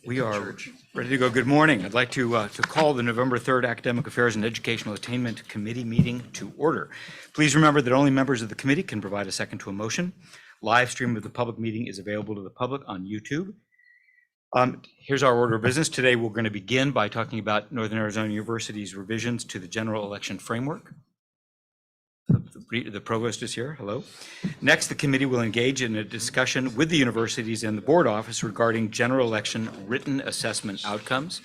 We are ready to go. Good morning. I'd like to call the November 3rd Academic Affairs and Educational Attainment Committee meeting to order. Please remember that only members of the committee can provide a second to a motion. Live stream of the public meeting is available to the public on YouTube. Here's our order of business. Today, we're going to begin by talking about Northern Arizona University's revisions to the general election framework. The provost is here. Hello. Next, the committee will engage in a discussion with the universities and the board office regarding general election written assessment outcomes.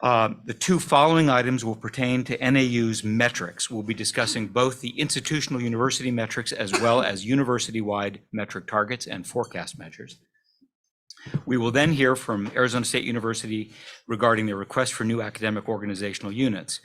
The two following items will pertain to NAU's metrics. We'll be discussing both the institutional university metrics as well as university-wide metric targets and forecast measures. We will then hear from Arizona State University regarding their request for new academic organizational units,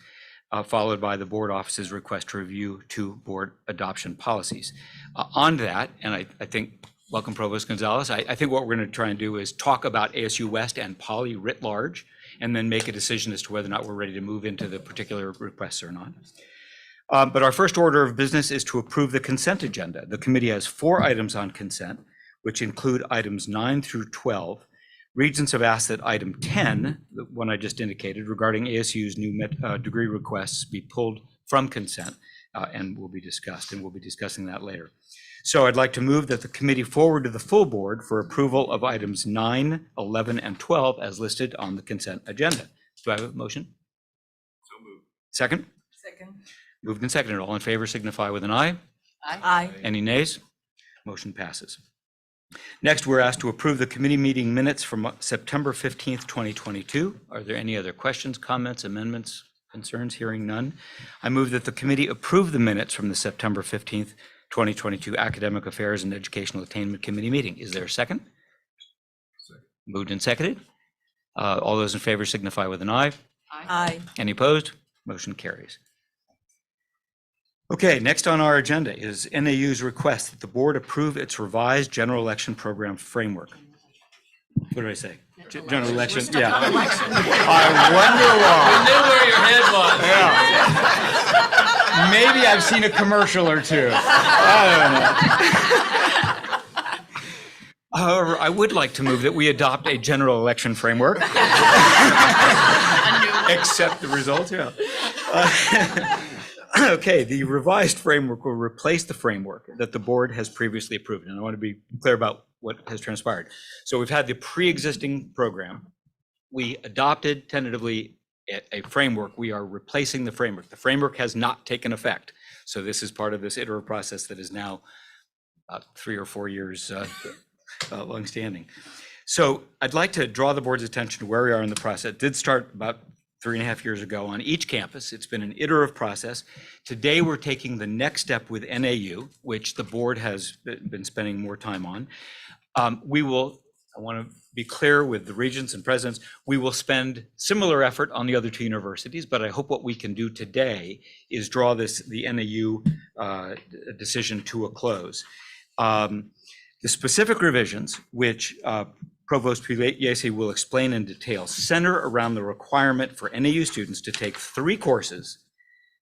followed by the board office's request to review two board adoption policies. On that, and I think, welcome Provost Gonzalez, I think what we're going to try and do is talk about ASU West and Poly writ large, and then make a decision as to whether or not we're ready to move into the particular requests or not. But our first order of business is to approve the consent agenda. The committee has 4 items on consent, which include items 9 through 12. Regents have asked that item 10, the one I just indicated, regarding ASU's new degree requests be pulled from consent and will be discussed, and we'll be discussing that later. So I'd like to move that the committee forward to the full board for approval of items 9, 11, and 12 as listed on the consent agenda. Do I have a motion? So moved. Second? Second. Moved and seconded. All in favor signify with an aye. Aye. Any nays? Motion passes. Next, we're asked to approve the committee meeting minutes from September 15th, 2022. Are there any other questions, comments, amendments, concerns? Hearing none. I move that the committee approve the minutes from the September 15th, 2022 Academic Affairs and Educational Attainment Committee meeting. Is there a second? Second. Moved and seconded. All those in favor signify with an aye. Aye. Any opposed? Motion carries. Okay, next on our agenda is NAU's request that the board approve its revised general election program framework. What did I say? General election, yeah. I wonder why. We knew where your head was. Yeah. Maybe I've seen a commercial or two. I don't know. However, I would like to move that we adopt a general election framework. Accept the results, yeah. Okay, the revised framework will replace the framework that the board has previously approved, and I want to be clear about what has transpired. So we've had the pre-existing program. We adopted tentatively a framework. We are replacing the framework. The framework has not taken effect. So this is part of this iterative process that is now 3 or 4 years longstanding. So I'd like to draw the board's attention to where we are in the process. It did start about 3.5 years ago on each campus. It's been an iterative process. Today, we're taking the next step with NAU, which the board has been spending more time on. I want to be clear with the regents and presidents, we will spend similar effort on the other 2 universities, but I hope what we can do today is draw the NAU decision to a close. The specific revisions, which Provost Pugliese will explain in detail, center around the requirement for NAU students to take 3 courses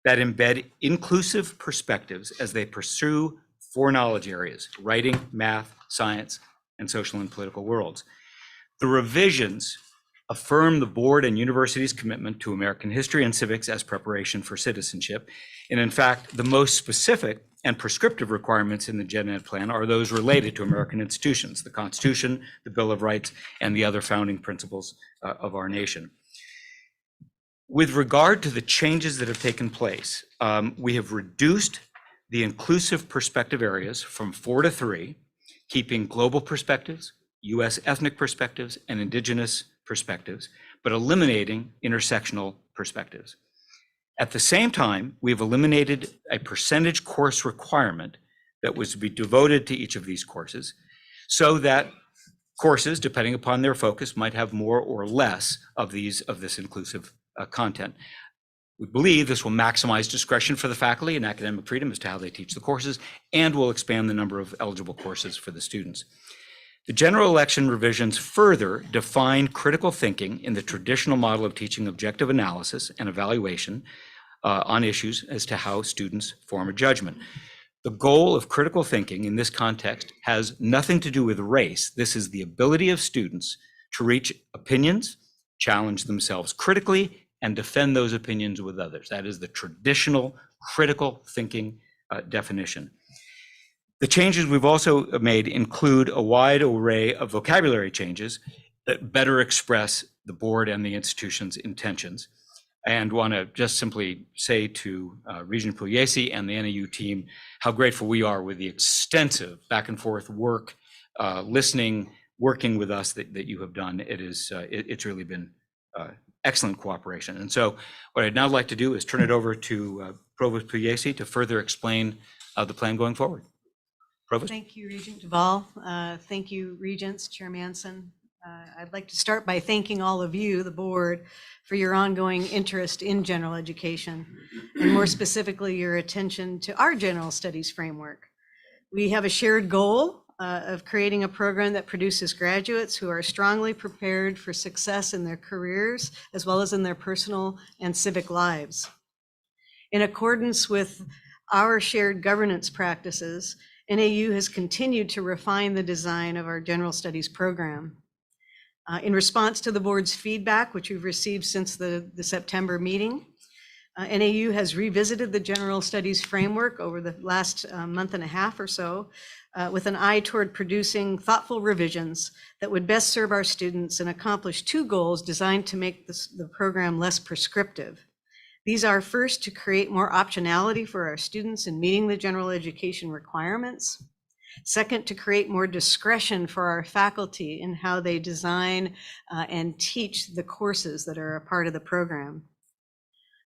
that embed inclusive perspectives as they pursue 4 knowledge areas: writing, math, science, and social and political worlds. The revisions affirm the board and university's commitment to American history and civics as preparation for citizenship. And in fact, the most specific and prescriptive requirements in the Gen Ed plan are those related to American institutions, the Constitution, the Bill of Rights, and the other founding principles of our nation. With regard to the changes that have taken place, we have reduced the inclusive perspective areas from 4 to 3, keeping global perspectives, U.S. ethnic perspectives, and indigenous perspectives, but eliminating intersectional perspectives. At the same time, we've eliminated a percentage course requirement that was to be devoted to each of these courses, so that courses, depending upon their focus, might have more or less of this inclusive content. We believe this will maximize discretion for the faculty and academic freedom as to how they teach the courses, and will expand the number of eligible courses for the students. The general election revisions further define critical thinking in the traditional model of teaching objective analysis and evaluation on issues as to how students form a judgment. The goal of critical thinking in this context has nothing to do with race. This is the ability of students to reach opinions, challenge themselves critically, and defend those opinions with others. That is the traditional critical thinking definition. The changes we've also made include a wide array of vocabulary changes that better express the board and the institution's intentions. And want to just simply say to Regent Pugliese and the NAU team how grateful we are with the extensive back and forth work, listening, working with us that you have done. It's really been excellent cooperation. And so what I'd now like to do is turn it over to Provost Pugliese to further explain the plan going forward. Provost? Thank you, Regent Duvall. Thank you, Regents, Chair Manson. I'd like to start by thanking all of you, the board, for your ongoing interest in general education, and more specifically, your attention to our general studies framework. We have a shared goal of creating a program that produces graduates who are strongly prepared for success in their careers, as well as in their personal and civic lives. In accordance with our shared governance practices, NAU has continued to refine the design of our general studies program. In response to the board's feedback, which we've received since the September meeting, NAU has revisited the general studies framework over the last month and a half or so, with an eye toward producing thoughtful revisions that would best serve our students and accomplish two goals designed to make the program less prescriptive. These are, first, to create more optionality for our students in meeting the general education requirements. Second, to create more discretion for our faculty in how they design and teach the courses that are a part of the program.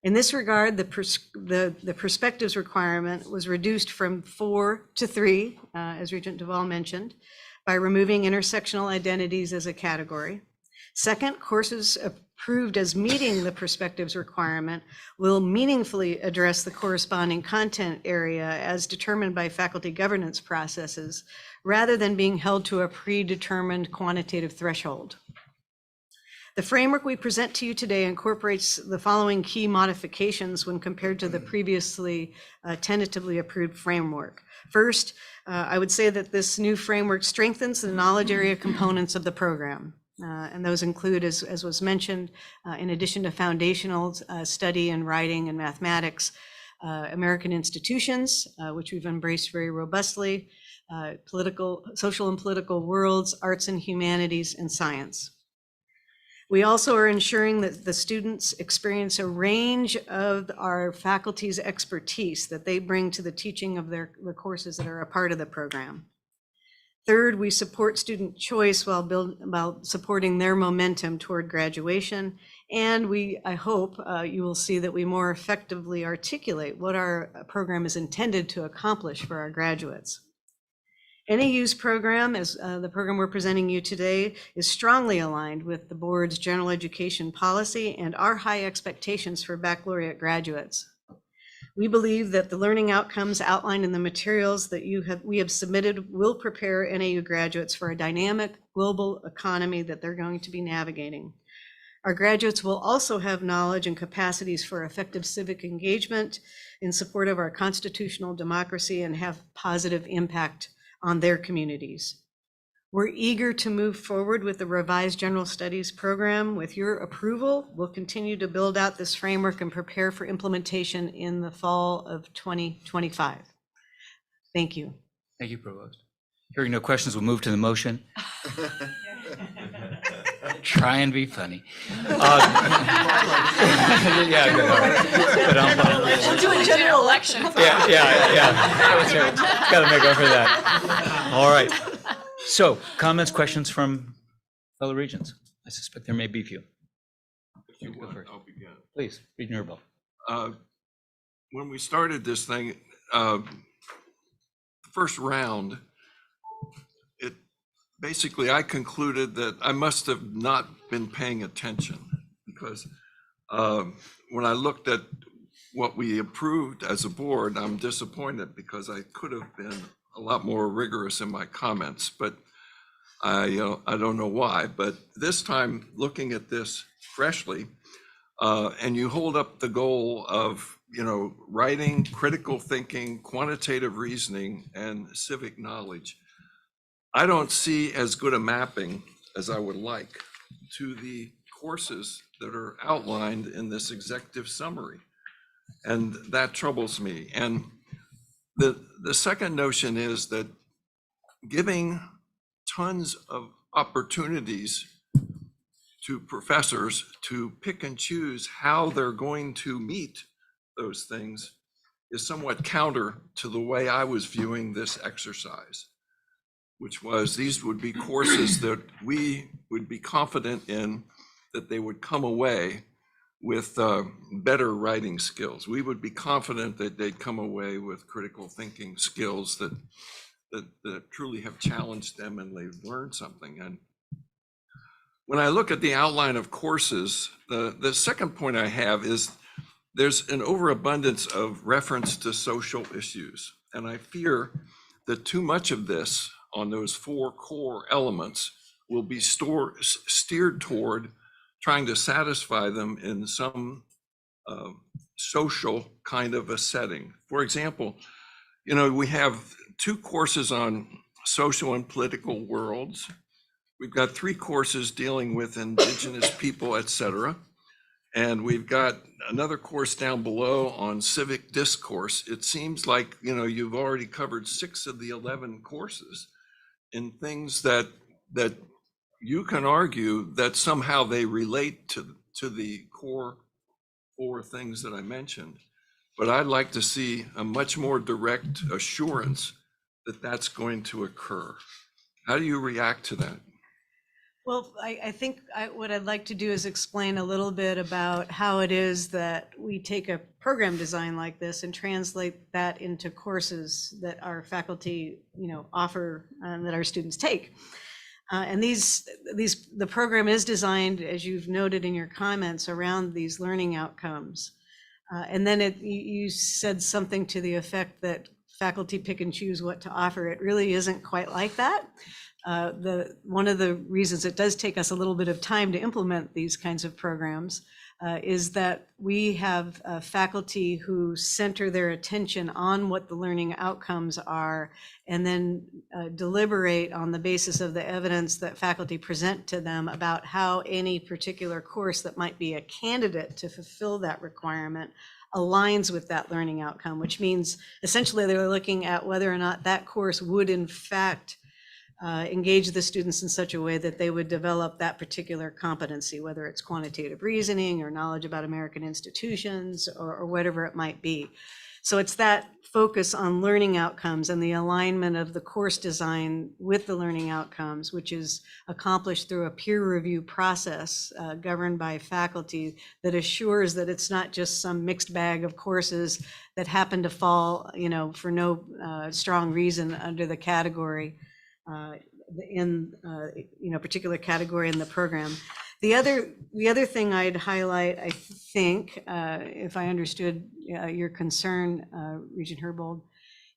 In this regard, the perspectives requirement was reduced from 4 to 3, as Regent Duvall mentioned, by removing intersectional identities as a category. Second, courses approved as meeting the perspectives requirement will meaningfully address the corresponding content area as determined by faculty governance processes, rather than being held to a predetermined quantitative threshold. The framework we present to you today incorporates the following key modifications when compared to the previously tentatively approved framework. First, I would say that this new framework strengthens the knowledge area components of the program. And those include, as was mentioned, in addition to foundational study in writing and mathematics, American institutions, which we've embraced very robustly, social and political worlds, arts and humanities, and science. We also are ensuring that the students experience a range of our faculty's expertise that they bring to the teaching of the courses that are a part of the program. Third, we support student choice while supporting their momentum toward graduation. And I hope you will see that we more effectively articulate what our program is intended to accomplish for our graduates. NAU's program, as the program we're presenting you today, is strongly aligned with the board's general education policy and our high expectations for baccalaureate graduates. We believe that the learning outcomes outlined in the materials that we have submitted will prepare NAU graduates for a dynamic global economy that they're going to be navigating. Our graduates will also have knowledge and capacities for effective civic engagement in support of our constitutional democracy and have positive impact on their communities. We're eager to move forward with the revised general studies program. With your approval, we'll continue to build out this framework and prepare for implementation in the fall of 2025. Thank you. Thank you, Provost. Hearing no questions, we'll move to the motion. Try and be funny. Yeah, We'll do a general election. yeah. Got to make up for that. All right. So, comments, questions from fellow regents? I suspect there may be a few. If you want, I'll begin. Please, Regent Urbo. When we started this thing, first round, basically I concluded that I must have not been paying attention, because when I looked at what we approved as a board, I'm disappointed because I could have been a lot more rigorous in my comments, but I don't know why. But this time, looking at this freshly, and you hold up the goal of writing, critical thinking, quantitative reasoning, and civic knowledge, I don't see as good a mapping as I would like to the courses that are outlined in this executive summary. And that troubles me. And the second notion is that giving tons of opportunities to professors to pick and choose how they're going to meet those things is somewhat counter to the way I was viewing this exercise, which was these would be courses that we would be confident in that they would come away with better writing skills. We would be confident that they'd come away with critical thinking skills that truly have challenged them and they've learned something. And when I look at the outline of courses, the second point I have is there's an overabundance of reference to social issues. And I fear that too much of this on those 4 core elements will be steered toward trying to satisfy them in some social kind of a setting. For example, you know, we have 2 courses on social and political worlds. We've got 3 courses dealing with indigenous people, et cetera. And we've got another course down below on civic discourse. It seems like, you know, you've already covered 6 of the 11 courses in things that you can argue that somehow they relate to the core 4 things that I mentioned. But I'd like to see a much more direct assurance that that's going to occur. How do you react to that? Well, I think what I'd like to do is explain a little bit about how it is that we take a program design like this and translate that into courses that our faculty, you know, offer and that our students take. And the program is designed, as you've noted in your comments, around these learning outcomes. And then you said something to the effect that faculty pick and choose what to offer. It really isn't quite like that. One of the reasons it does take us a little bit of time to implement these kinds of programs is that we have faculty who center their attention on what the learning outcomes are and then deliberate on the basis of the evidence that faculty present to them about how any particular course that might be a candidate to fulfill that requirement aligns with that learning outcome, which means essentially they're looking at whether or not that course would in fact engage the students in such a way that they would develop that particular competency, whether it's quantitative reasoning or knowledge about American institutions or whatever it might be. So it's that focus on learning outcomes and the alignment of the course design with the learning outcomes, which is accomplished through a peer review process governed by faculty that assures that it's not just some mixed bag of courses that happen to fall, you know, for no strong reason under the category particular category in the program. The other thing I'd highlight, I think, if I understood your concern, Regent Herbold,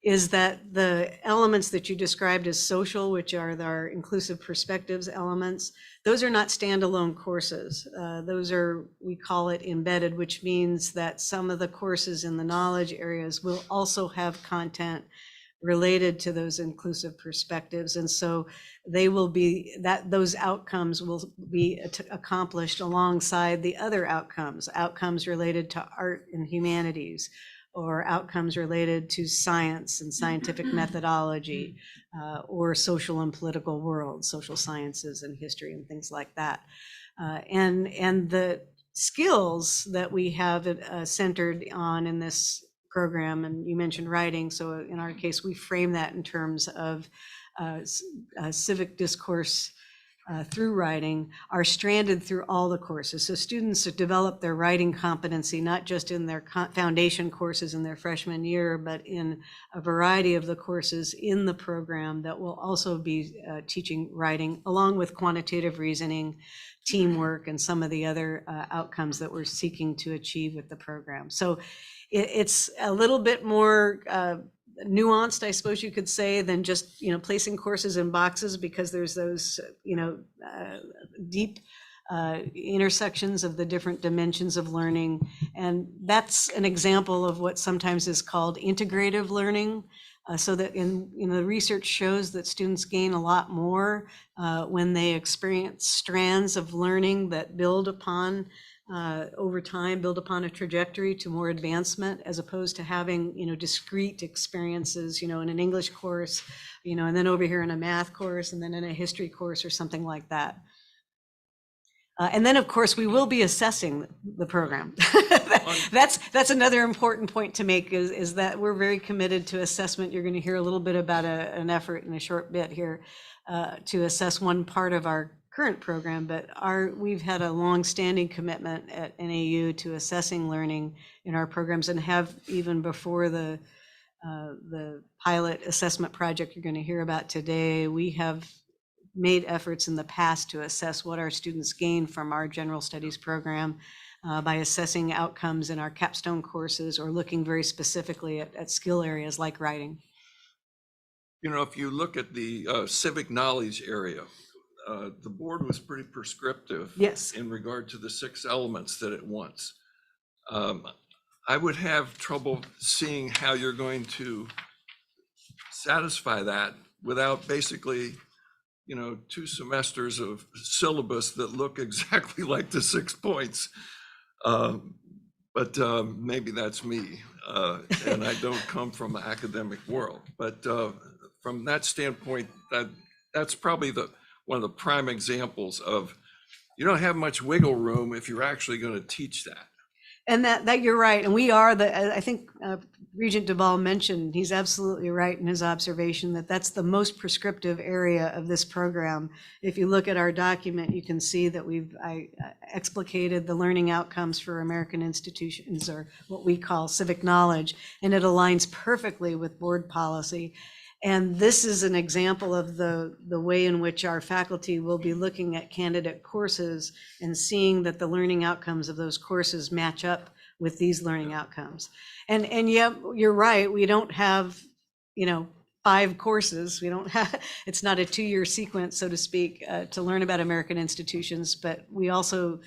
is that the elements that you described as social, which are our inclusive perspectives elements, those are not standalone courses. Those are, we call it embedded, which means that some of the courses in the knowledge areas will also have content related to those inclusive perspectives. And so they will be, those outcomes will be accomplished alongside the other outcomes related to art and humanities, or outcomes related to science and scientific methodology, or social and political worlds, social sciences and history and things like that. And the skills that we have centered on in this program, and you mentioned writing, so in our case we frame that in terms of civic discourse through writing, are stranded through all the courses. So students develop their writing competency not just in their foundation courses in their freshman year, but in a variety of the courses in the program that will also be teaching writing, along with quantitative reasoning, teamwork, and some of the other outcomes that we're seeking to achieve with the program. So it's a little bit more nuanced, I suppose you could say, than just, you know, placing courses in boxes, because there's those, you know, deep intersections of the different dimensions of learning. And that's an example of what sometimes is called integrative learning. So that the research shows that students gain a lot more when they experience strands of learning that build upon over time, build upon a trajectory to more advancement, as opposed to having discrete experiences in an English course, and then over here in a math course, and then in a history course or something like that. And then, of course, we will be assessing the program. That's another important point to make, is that we're very committed to assessment. You're going to hear a little bit about an effort in a short bit here to assess one part of our current program, but we've had a long-standing commitment at NAU to assessing learning in our programs, and have even before the pilot assessment project you're going to hear about today. We have made efforts in the past to assess what our students gain from our general studies program by assessing outcomes in our capstone courses, or looking very specifically at skill areas like writing. If you look at the civic knowledge area, the board was pretty prescriptive. Yes. In regard to the 6 elements that it wants. I would have trouble seeing how you're going to satisfy that without basically 2 semesters of syllabus that look exactly like the 6 points. But maybe that's me, and I don't come from the academic world. But from that standpoint, that's probably one of the prime examples of you don't have much wiggle room if you're actually going to teach that. And that you're right. And we are I think Regent Duvall mentioned, he's absolutely right in his observation that that's the most prescriptive area of this program. If you look at our document, you can see that I explicated the learning outcomes for American institutions, or what we call civic knowledge, and it aligns perfectly with board policy. And this is an example of the way in which our faculty will be looking at candidate courses and seeing that the learning outcomes of those courses match up with these learning outcomes. And yeah, you're right, we don't have 5 courses. We don't have, it's not a 2-year sequence, so to speak, to learn about American institutions, but we also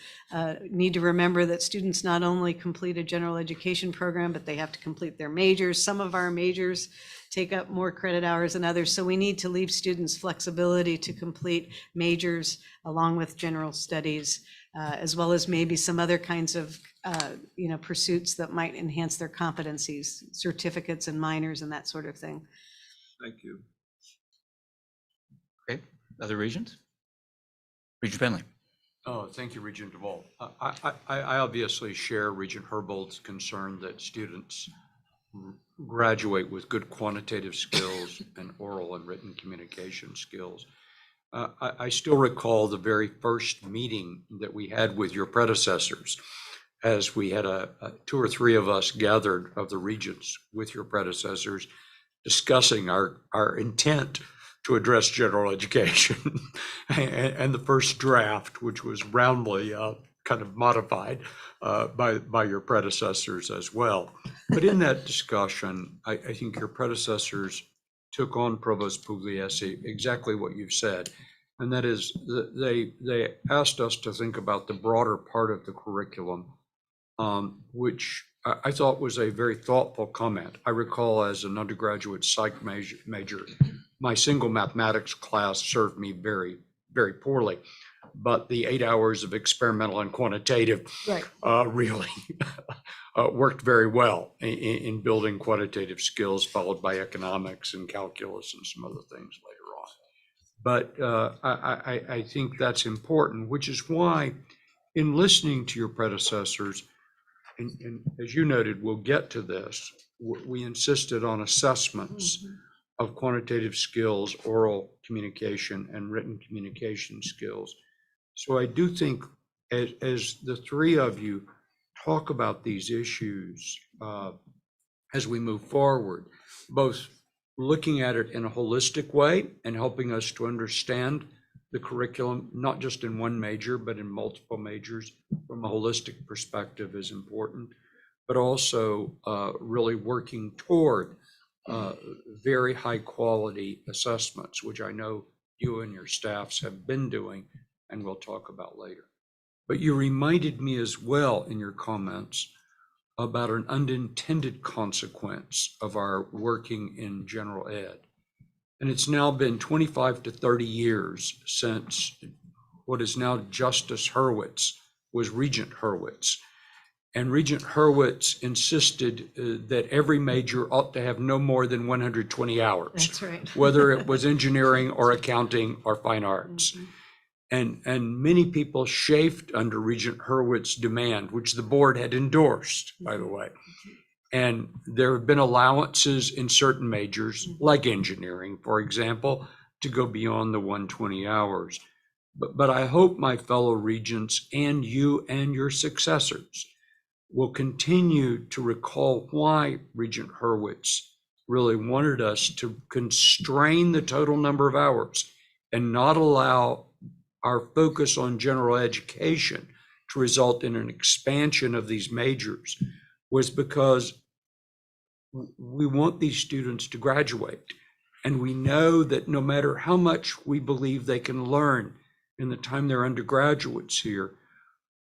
need to remember that students not only complete a general education program, but they have to complete their majors. Some of our majors take up more credit hours than others, so we need to leave students flexibility to complete majors along with general studies, as well as maybe some other kinds of pursuits that might enhance their competencies, certificates and minors and that sort of thing. Thank you. Okay, other regions? Regent Penley. Oh, thank you, Regent Duvall. I obviously share Regent Herbold's concern that students graduate with good quantitative skills and oral and written communication skills. I still recall the very first meeting that we had with your predecessors, as we had 2 or 3 of us gathered of the regents with your predecessors, discussing our intent to address general education and the first draft, which was roundly kind of modified by your predecessors as well. But in that discussion, I think your predecessors took on Provost Pugliese exactly what you've said, and that is they asked us to think about the broader part of the curriculum, which I thought was a very thoughtful comment. I recall as an undergraduate psych major, my single mathematics class served me very, very poorly, but the 8 hours of experimental and quantitative really worked very well in building quantitative skills, followed by economics and calculus and some other things later on. But I think that's important, which is why in listening to your predecessors, and as you noted, we'll get to this, we insisted on assessments of quantitative skills, oral communication, and written communication skills. So I do think as the 3 of you talk about these issues as we move forward, both looking at it in a holistic way and helping us to understand the curriculum, not just in one major, but in multiple majors from a holistic perspective is important, but also really working toward very high quality assessments, which I know you and your staffs have been doing and we'll talk about later. But you reminded me as well in your comments about an unintended consequence of our working in general ed. And it's now been 25 to 30 years since what is now Justice Hurwitz was Regent Hurwitz. And Regent Hurwitz insisted that every major ought to have no more than 120 hours. That's right. Whether it was engineering or accounting or fine arts. And many people chafed under Regent Hurwitz's demand, which the board had endorsed, by the way. And there have been allowances in certain majors, like engineering, for example, to go beyond the 120 hours. But I hope my fellow regents and you and your successors will continue to recall why Regent Hurwitz really wanted us to constrain the total number of hours and not allow our focus on general education to result in an expansion of these majors, was because we want these students to graduate. And we know that no matter how much we believe they can learn in the time they're undergraduates here,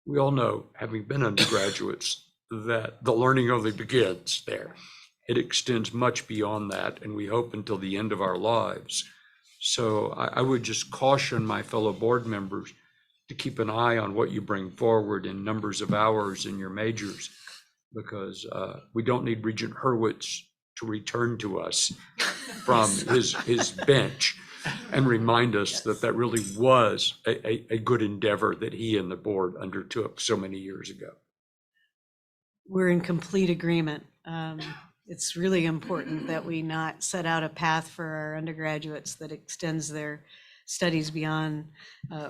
we all know, having been undergraduates, that the learning only begins there. It extends much beyond that, and we hope until the end of our lives. So I would just caution my fellow board members to keep an eye on what you bring forward in numbers of hours in your majors, because we don't need Regent Hurwitz to return to us from his bench and remind us that that really was a good endeavor that he and the board undertook so many years ago. We're in complete agreement. It's really important that we not set out a path for our undergraduates that extends their studies beyond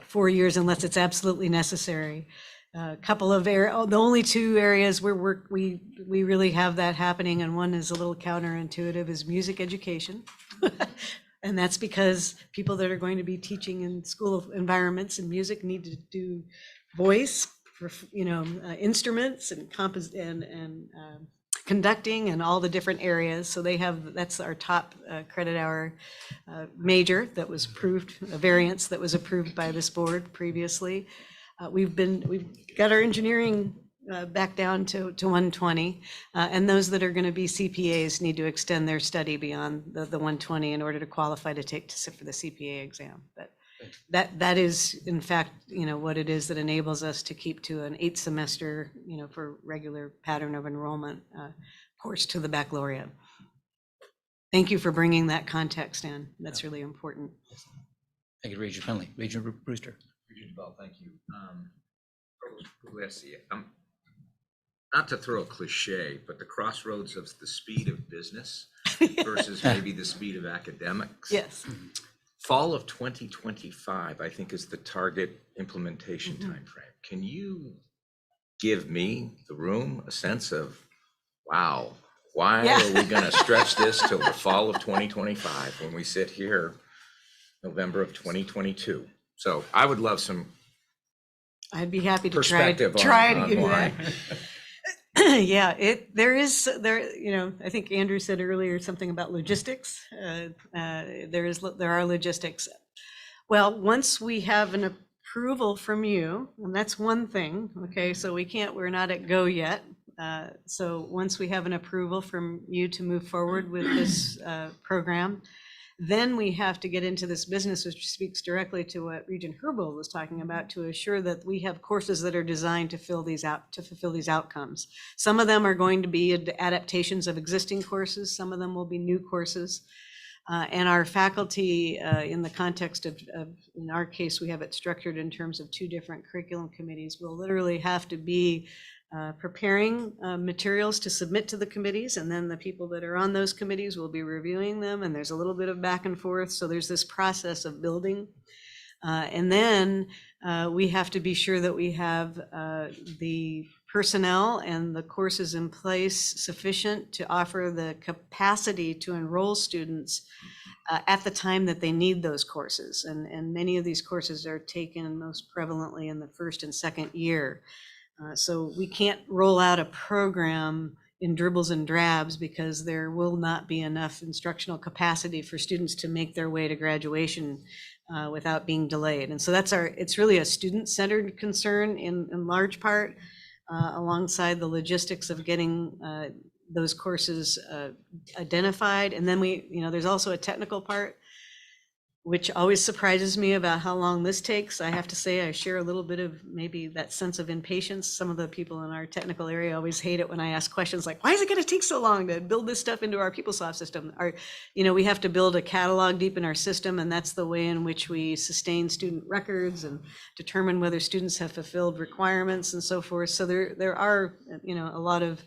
4 years unless it's absolutely necessary. A couple of the only two areas where we really have that happening, and one is a little counterintuitive, is music education. And that's because people that are going to be teaching in school environments and music need to do voice, instruments and conducting and all the different areas. So that's our top credit hour major that was approved, a variance that was approved by this board previously. We've got our engineering back down to 120, and those that are going to be CPAs need to extend their study beyond the 120 in order to qualify to sit for the CPA exam. But that is, in fact, what it is that enables us to keep to an 8 semester, for regular pattern of enrollment course to the baccalaureate. Thank you for bringing that context in. That's really important. Thank you, Regent Finley. Regent Brewster. Regent Bell, thank you. Let's see. Not to throw a cliche, but the crossroads of the speed of business versus maybe the speed of academics. Yes. Fall of 2025, I think, is the target implementation timeframe. Can you give me, the room, a sense of, wow, why are we going to stretch this till the fall of 2025 when we sit here November of 2022? So I would love some I'd be happy to perspective try to on give you why. that. Yeah, there, I think Andrew said earlier something about logistics. There are logistics. Well, once we have an approval from you, and that's one thing, okay, so we're not at go yet. So once we have an approval from you to move forward with this program, then we have to get into this business, which speaks directly to what Regent Herbold was talking about, to assure that we have courses that are designed to fulfill these outcomes. Some of them are going to be adaptations of existing courses. Some of them will be new courses. And our faculty, in the context of, in our case, we have it structured in terms of 2 different curriculum committees, will literally have to be preparing materials to submit to the committees, and then the people that are on those committees will be reviewing them, and there's a little bit of back and forth. So there's this process of building. And then we have to be sure that we have the personnel and the courses in place sufficient to offer the capacity to enroll students at the time that they need those courses. And many of these courses are taken most prevalently in the first and second year. So we can't roll out a program in dribbles and drabs because there will not be enough instructional capacity for students to make their way to graduation without being delayed. And so it's really a student-centered concern in large part. alongside the logistics of getting those courses identified. And then there's also a technical part, which always surprises me about how long this takes. I have to say, I share a little bit of maybe that sense of impatience. Some of the people in our technical area always hate it when I ask questions like, why is it going to take so long to build this stuff into our PeopleSoft system? We have to build a catalog deep in our system, and that's the way in which we sustain student records and determine whether students have fulfilled requirements and so forth. So there are, a lot of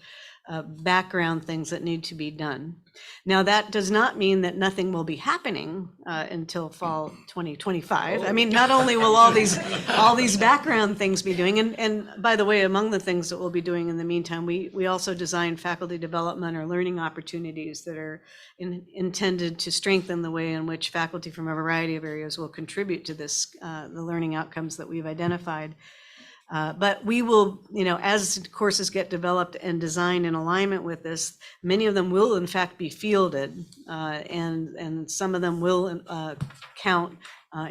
background things that need to be done. Now, that does not mean that nothing will be happening until fall 2025. I mean, not only will all these background things be doing, and by the way, among the things that we'll be doing in the meantime, we also design faculty development or learning opportunities that are intended to strengthen the way in which faculty from a variety of areas will contribute to this, the learning outcomes that we've identified. But we will, as courses get developed and designed in alignment with this, many of them will in fact be fielded, and some of them will count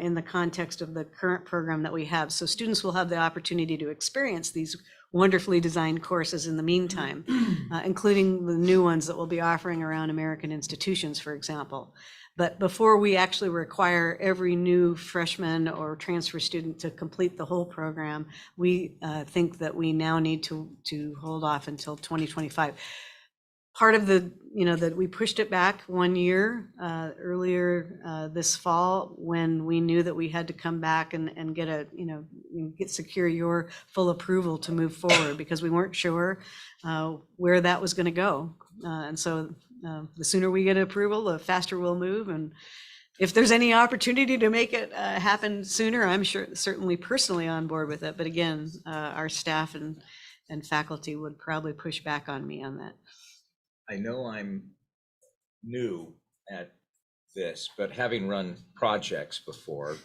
in the context of the current program that we have. So students will have the opportunity to experience these wonderfully designed courses in the meantime, including the new ones that we'll be offering around American institutions, for example. But before we actually require every new freshman or transfer student to complete the whole program, we think that we now need to hold off until 2025. Part of that we pushed it back 1 year earlier this fall, when we knew that we had to come back and secure your full approval to move forward, because we weren't sure where that was going to go. And so the sooner we get approval, the faster we'll move. And if there's any opportunity to make it happen sooner, I'm certainly personally on board with it. But again, our staff and faculty would probably push back on me on that. I know I'm new at this, but having run projects before,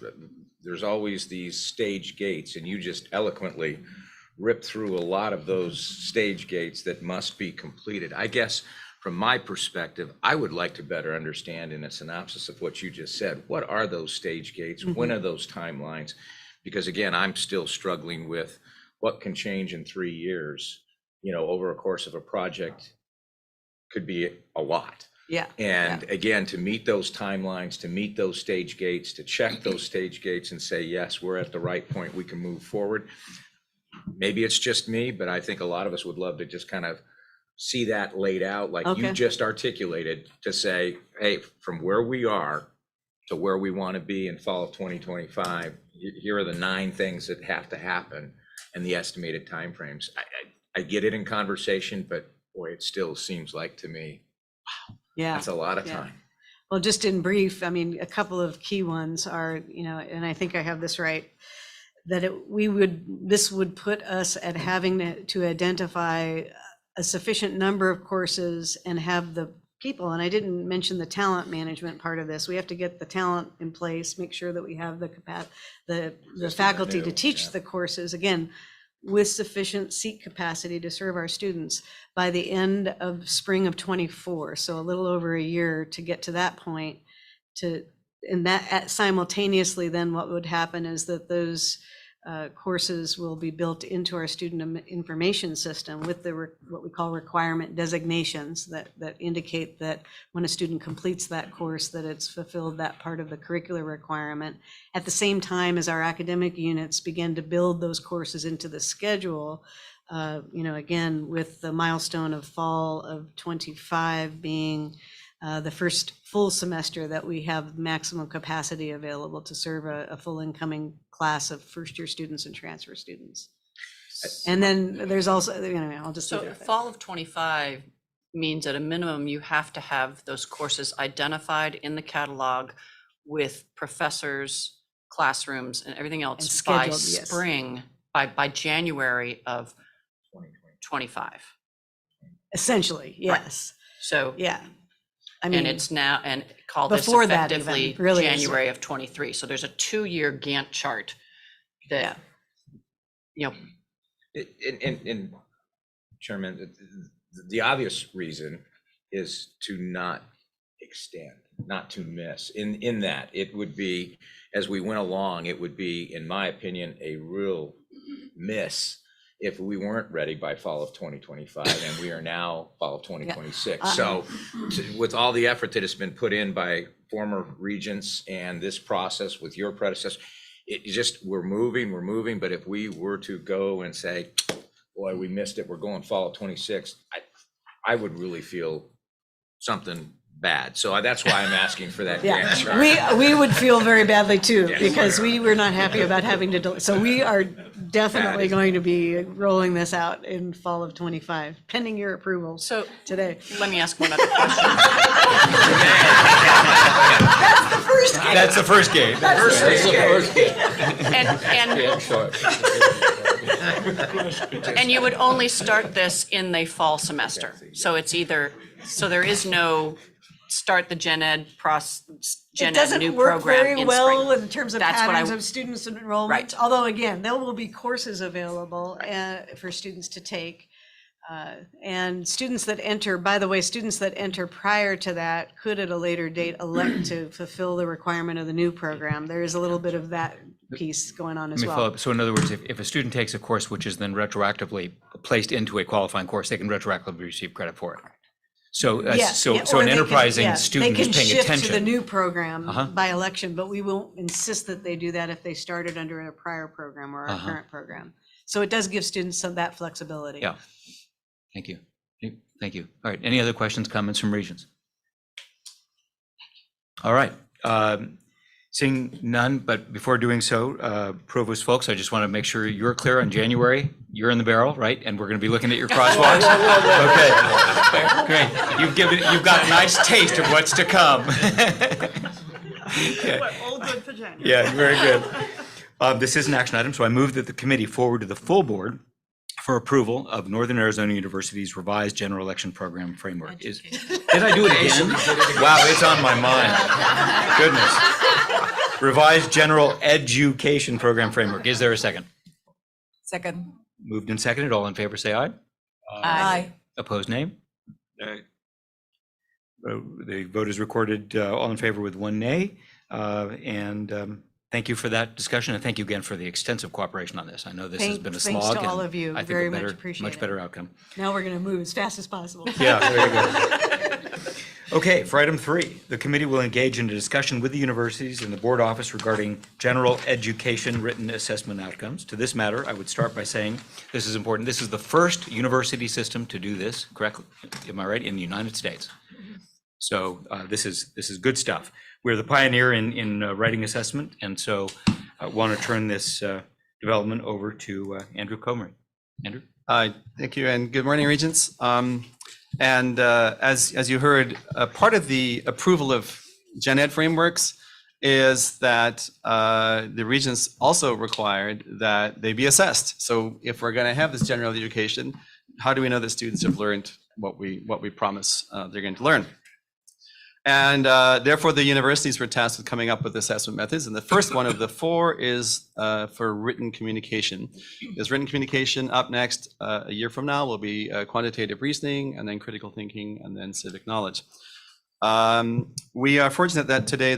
there's always these stage gates, and you just eloquently ripped through a lot of those stage gates that must be completed. I guess from my perspective, I would like to better understand, in a synopsis of what you just said, what are those stage gates? Mm-hmm. When are those timelines? Because again, I'm still struggling with what can change in 3 years, over a course of a project could be a lot. Yeah. And again, to meet those timelines, to meet those stage gates, to check those stage gates and say, yes, we're at the right point, we can move forward. Maybe it's just me, but I think a lot of us would love to just kind of see that laid out like you just articulated, to say, hey, from where we are to where we want to be in fall of 2025, here are the 9 things that have to happen and the estimated timeframes. I get it in conversation, but boy, it still seems like to me, wow, that's a lot of time. Well, just in brief, I mean, a couple of key ones are, and I think I have this right, that this would put us at having to identify a sufficient number of courses and have the people, and I didn't mention the talent management part of this. We have to get the talent in place, make sure that we have the faculty to teach the courses, again, with sufficient seat capacity to serve our students by the end of spring of 24. So a little over a year to get to that point. And that simultaneously, then what would happen is that those courses will be built into our student information system with what we call requirement designations that indicate that when a student completes that course, that it's fulfilled that part of the curricular requirement. At the same time as our academic units begin to build those courses into the schedule, again, with the milestone of fall of 25 being the first full semester that we have maximum capacity available to serve a full incoming class of first-year students and transfer students. And then there's also, I'll just So fall of 25 means at a minimum, you have to have those courses identified in the catalog with professors, classrooms, and everything else by spring, by January of 2025. Essentially, yes. Right. So yeah. I mean, and it's now, and call this before that effectively even, really January of 23. So there's a 2-year Gantt chart that, And Chairman, the obvious reason is to not extend, not to miss. In that, it would be, as we went along, it would be, in my opinion, a real miss if we weren't ready by fall of 2025, and we are now fall of 2026. So with all the effort that has been put in by former regents and this process with your predecessor, we're moving, but if we were to go and say, boy, we missed it, we're going fall of 26, I would really feel something bad. So that's why I'm asking for that grant chart. We would feel very badly too, Yes. because we were not happy about having to delay. So we are definitely going to be rolling this out in fall of 25, pending your approval So today. let me ask one other question. That's the first game. And you would only start this in the fall semester. So it's either, so there is no start the gen ed It doesn't new work program very in well spring. in terms of That's what I- patterns of students and enrollment. Right. Although again, there will be courses available for students to take. And students that enter, by the way, students that enter prior to that could at a later date elect to fulfill the requirement of the new program. There is a little bit of that piece going on Let as me follow well. up. So in other words, if a student takes a course which is then retroactively placed into a qualifying course, they can retroactively receive credit for it. So, Yeah, so yeah, so or an they can- enterprising yeah, student is paying They can shift to the attention. new program Uh-huh. by election, but we won't insist that they do that if they started under a prior program or our Uh-huh. current program. So it does give students some of that flexibility. Yeah. Thank you. Thank you. All right. Any other questions, comments from Regents? All right. Seeing none, but before doing so, Provost folks, I just want to make sure you're clear on January. You're in the barrel, right? And we're going to be looking at your crosswalks. Okay. Great. You've got a nice taste of what's to come. All good for January. Yeah, very good. This is an action item, so I move that the committee forward to the full board for approval of Northern Arizona University's revised general election program framework. Did I do it again? Wow, it's on my mind. Goodness. Revised general education program framework. Is there a second? Second. Moved and seconded. All in favor, say aye. Aye. Opposed, nay. Okay. The vote is recorded, all in favor with one nay. And thank you for that discussion, and thank you again for the extensive cooperation on this. I know this has been a slog. Thanks to and all of you. I think Very a much better, appreciate much it. better outcome. Now we're going to move as fast as possible. Yeah, there you go. Okay, for item 3, the committee will engage in a discussion with the universities and the board office regarding general education written assessment outcomes. To this matter, I would start by saying, this is important, this is the first university system to do this, correctly, am I right, in the United States. So this is good stuff. We're the pioneer in writing assessment, and so I want to turn this development over to Andrew Comrie. Andrew? Thank you, and good morning, Regents. As you heard, part of the approval of Gen Ed frameworks is that the Regents also required that they be assessed. So if we're going to have this general education, how do we know that students have learned what we promise they're going to learn? And therefore, the universities were tasked with coming up with assessment methods. And the first one of the 4 is for written communication. There's written communication up next. A year from now will be quantitative reasoning, and then critical thinking, and then civic knowledge. We are fortunate that today,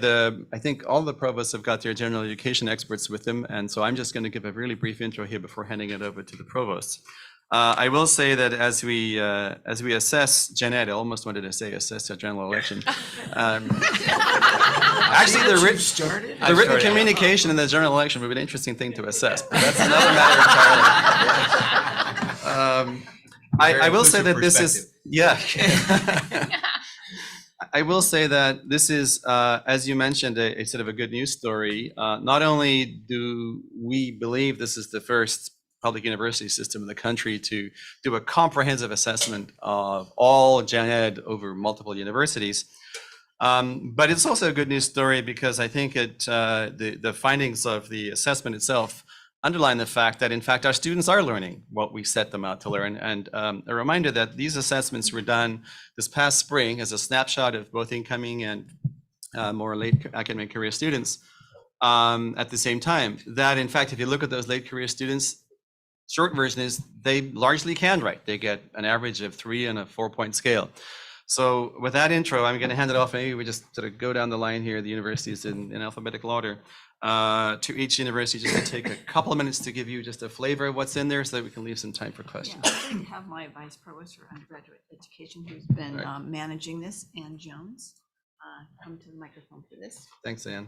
I think all the provosts have got their general education experts with them. And so I'm just going to give a really brief intro here before handing it over to the provosts. I will say that as we assess Gen Ed, I almost wanted to say assess a general election. Actually, the written communication in the general election would be an interesting thing to assess, but that's another matter entirely. I will say that this is, I will say that this is, as you mentioned, a sort of a good news story. Not only do we believe this is the first public university system in the country to do a comprehensive assessment of all Gen Ed over multiple universities. But it's also a good news story because I think the findings of the assessment itself underline the fact that, in fact, our students are learning what we set them out to learn. And a reminder that these assessments were done this past spring as a snapshot of both incoming and more late academic career students at the same time. That, in fact, if you look at those late career students, short version is they largely can write. They get an average of 3 on a 4-point scale. So with that intro, I'm going to hand it off. Maybe we just sort of go down the line here, the universities in alphabetical order. to each university, just to take a couple of minutes to give you just a flavor of what's in there so that we can leave some time for questions. Yeah, I'd like to have my vice provost for undergraduate education, who's been Right. managing this, Ann Jones, come to the microphone for this. Thanks, Ann.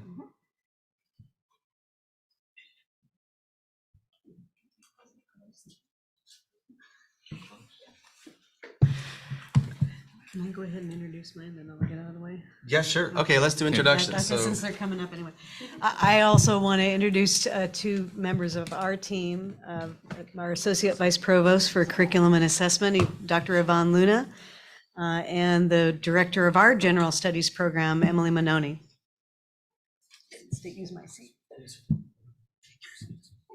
Can I go ahead and introduce mine, then I'll get out of the way? Yeah, sure. Okay, let's do introductions. Okay, So, since they're coming up anyway. I also want to introduce two members of our team, our Associate Vice Provost for Curriculum and Assessment, Dr. Yvonne Luna, and the Director of our General Studies Program, Emily Manoni. Use my seat.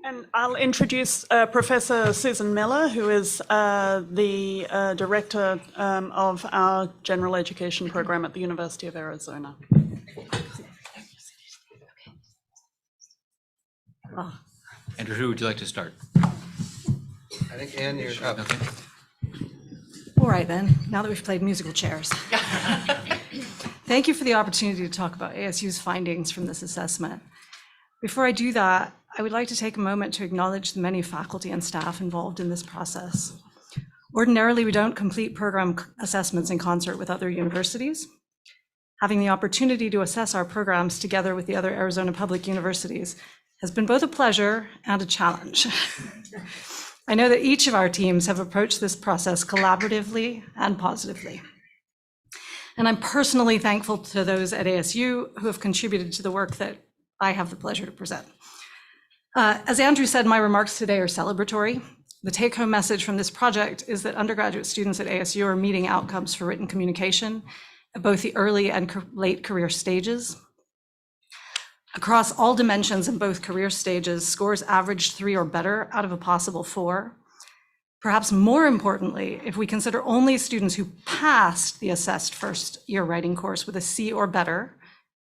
And I'll introduce Professor Susan Miller, who is the Director of our General Education Program at the University of Arizona. Andrew, who would you like to start? I think, Ann, you're up. Okay. All right then, now that we've played musical chairs. Thank you for the opportunity to talk about ASU's findings from this assessment. Before I do that, I would like to take a moment to acknowledge the many faculty and staff involved in this process. Ordinarily, we don't complete program assessments in concert with other universities. Having the opportunity to assess our programs together with the other Arizona public universities has been both a pleasure and a challenge. I know that each of our teams have approached this process collaboratively and positively. And I'm personally thankful to those at ASU who have contributed to the work that I have the pleasure to present. As Andrew said, my remarks today are celebratory. The take-home message from this project is that undergraduate students at ASU are meeting outcomes for written communication at both the early and late career stages. Across all dimensions in both career stages, scores averaged 3 or better out of a possible 4. Perhaps more importantly, if we consider only students who passed the assessed first-year writing course with a C or better,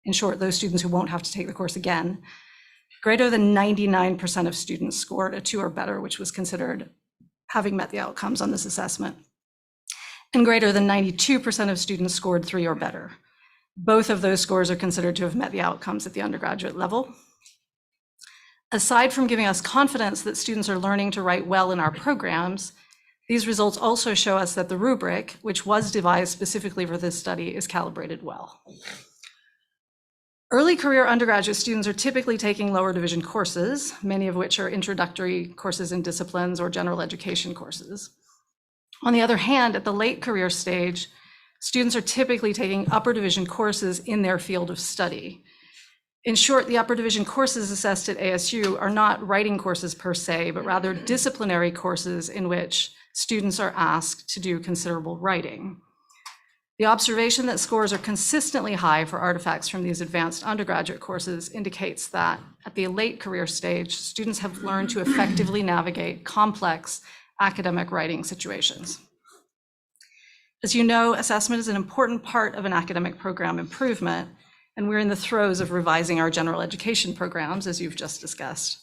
in short, those students who won't have to take the course again, greater than 99% of students scored a 2 or better, which was considered having met the outcomes on this assessment. And greater than 92% of students scored 3 or better. Both of those scores are considered to have met the outcomes at the undergraduate level. Aside from giving us confidence that students are learning to write well in our programs, these results also show us that the rubric, which was devised specifically for this study, is calibrated well. Early career undergraduate students are typically taking lower division courses, many of which are introductory courses in disciplines or general education courses. On the other hand, at the late career stage, students are typically taking upper division courses in their field of study. In short, the upper division courses assessed at ASU are not writing courses per se, but rather disciplinary courses in which students are asked to do considerable writing. The observation that scores are consistently high for artifacts from these advanced undergraduate courses indicates that at the late career stage, students have learned to effectively navigate complex academic writing situations. As you know, assessment is an important part of an academic program improvement, and we're in the throes of revising our general education programs, as you've just discussed.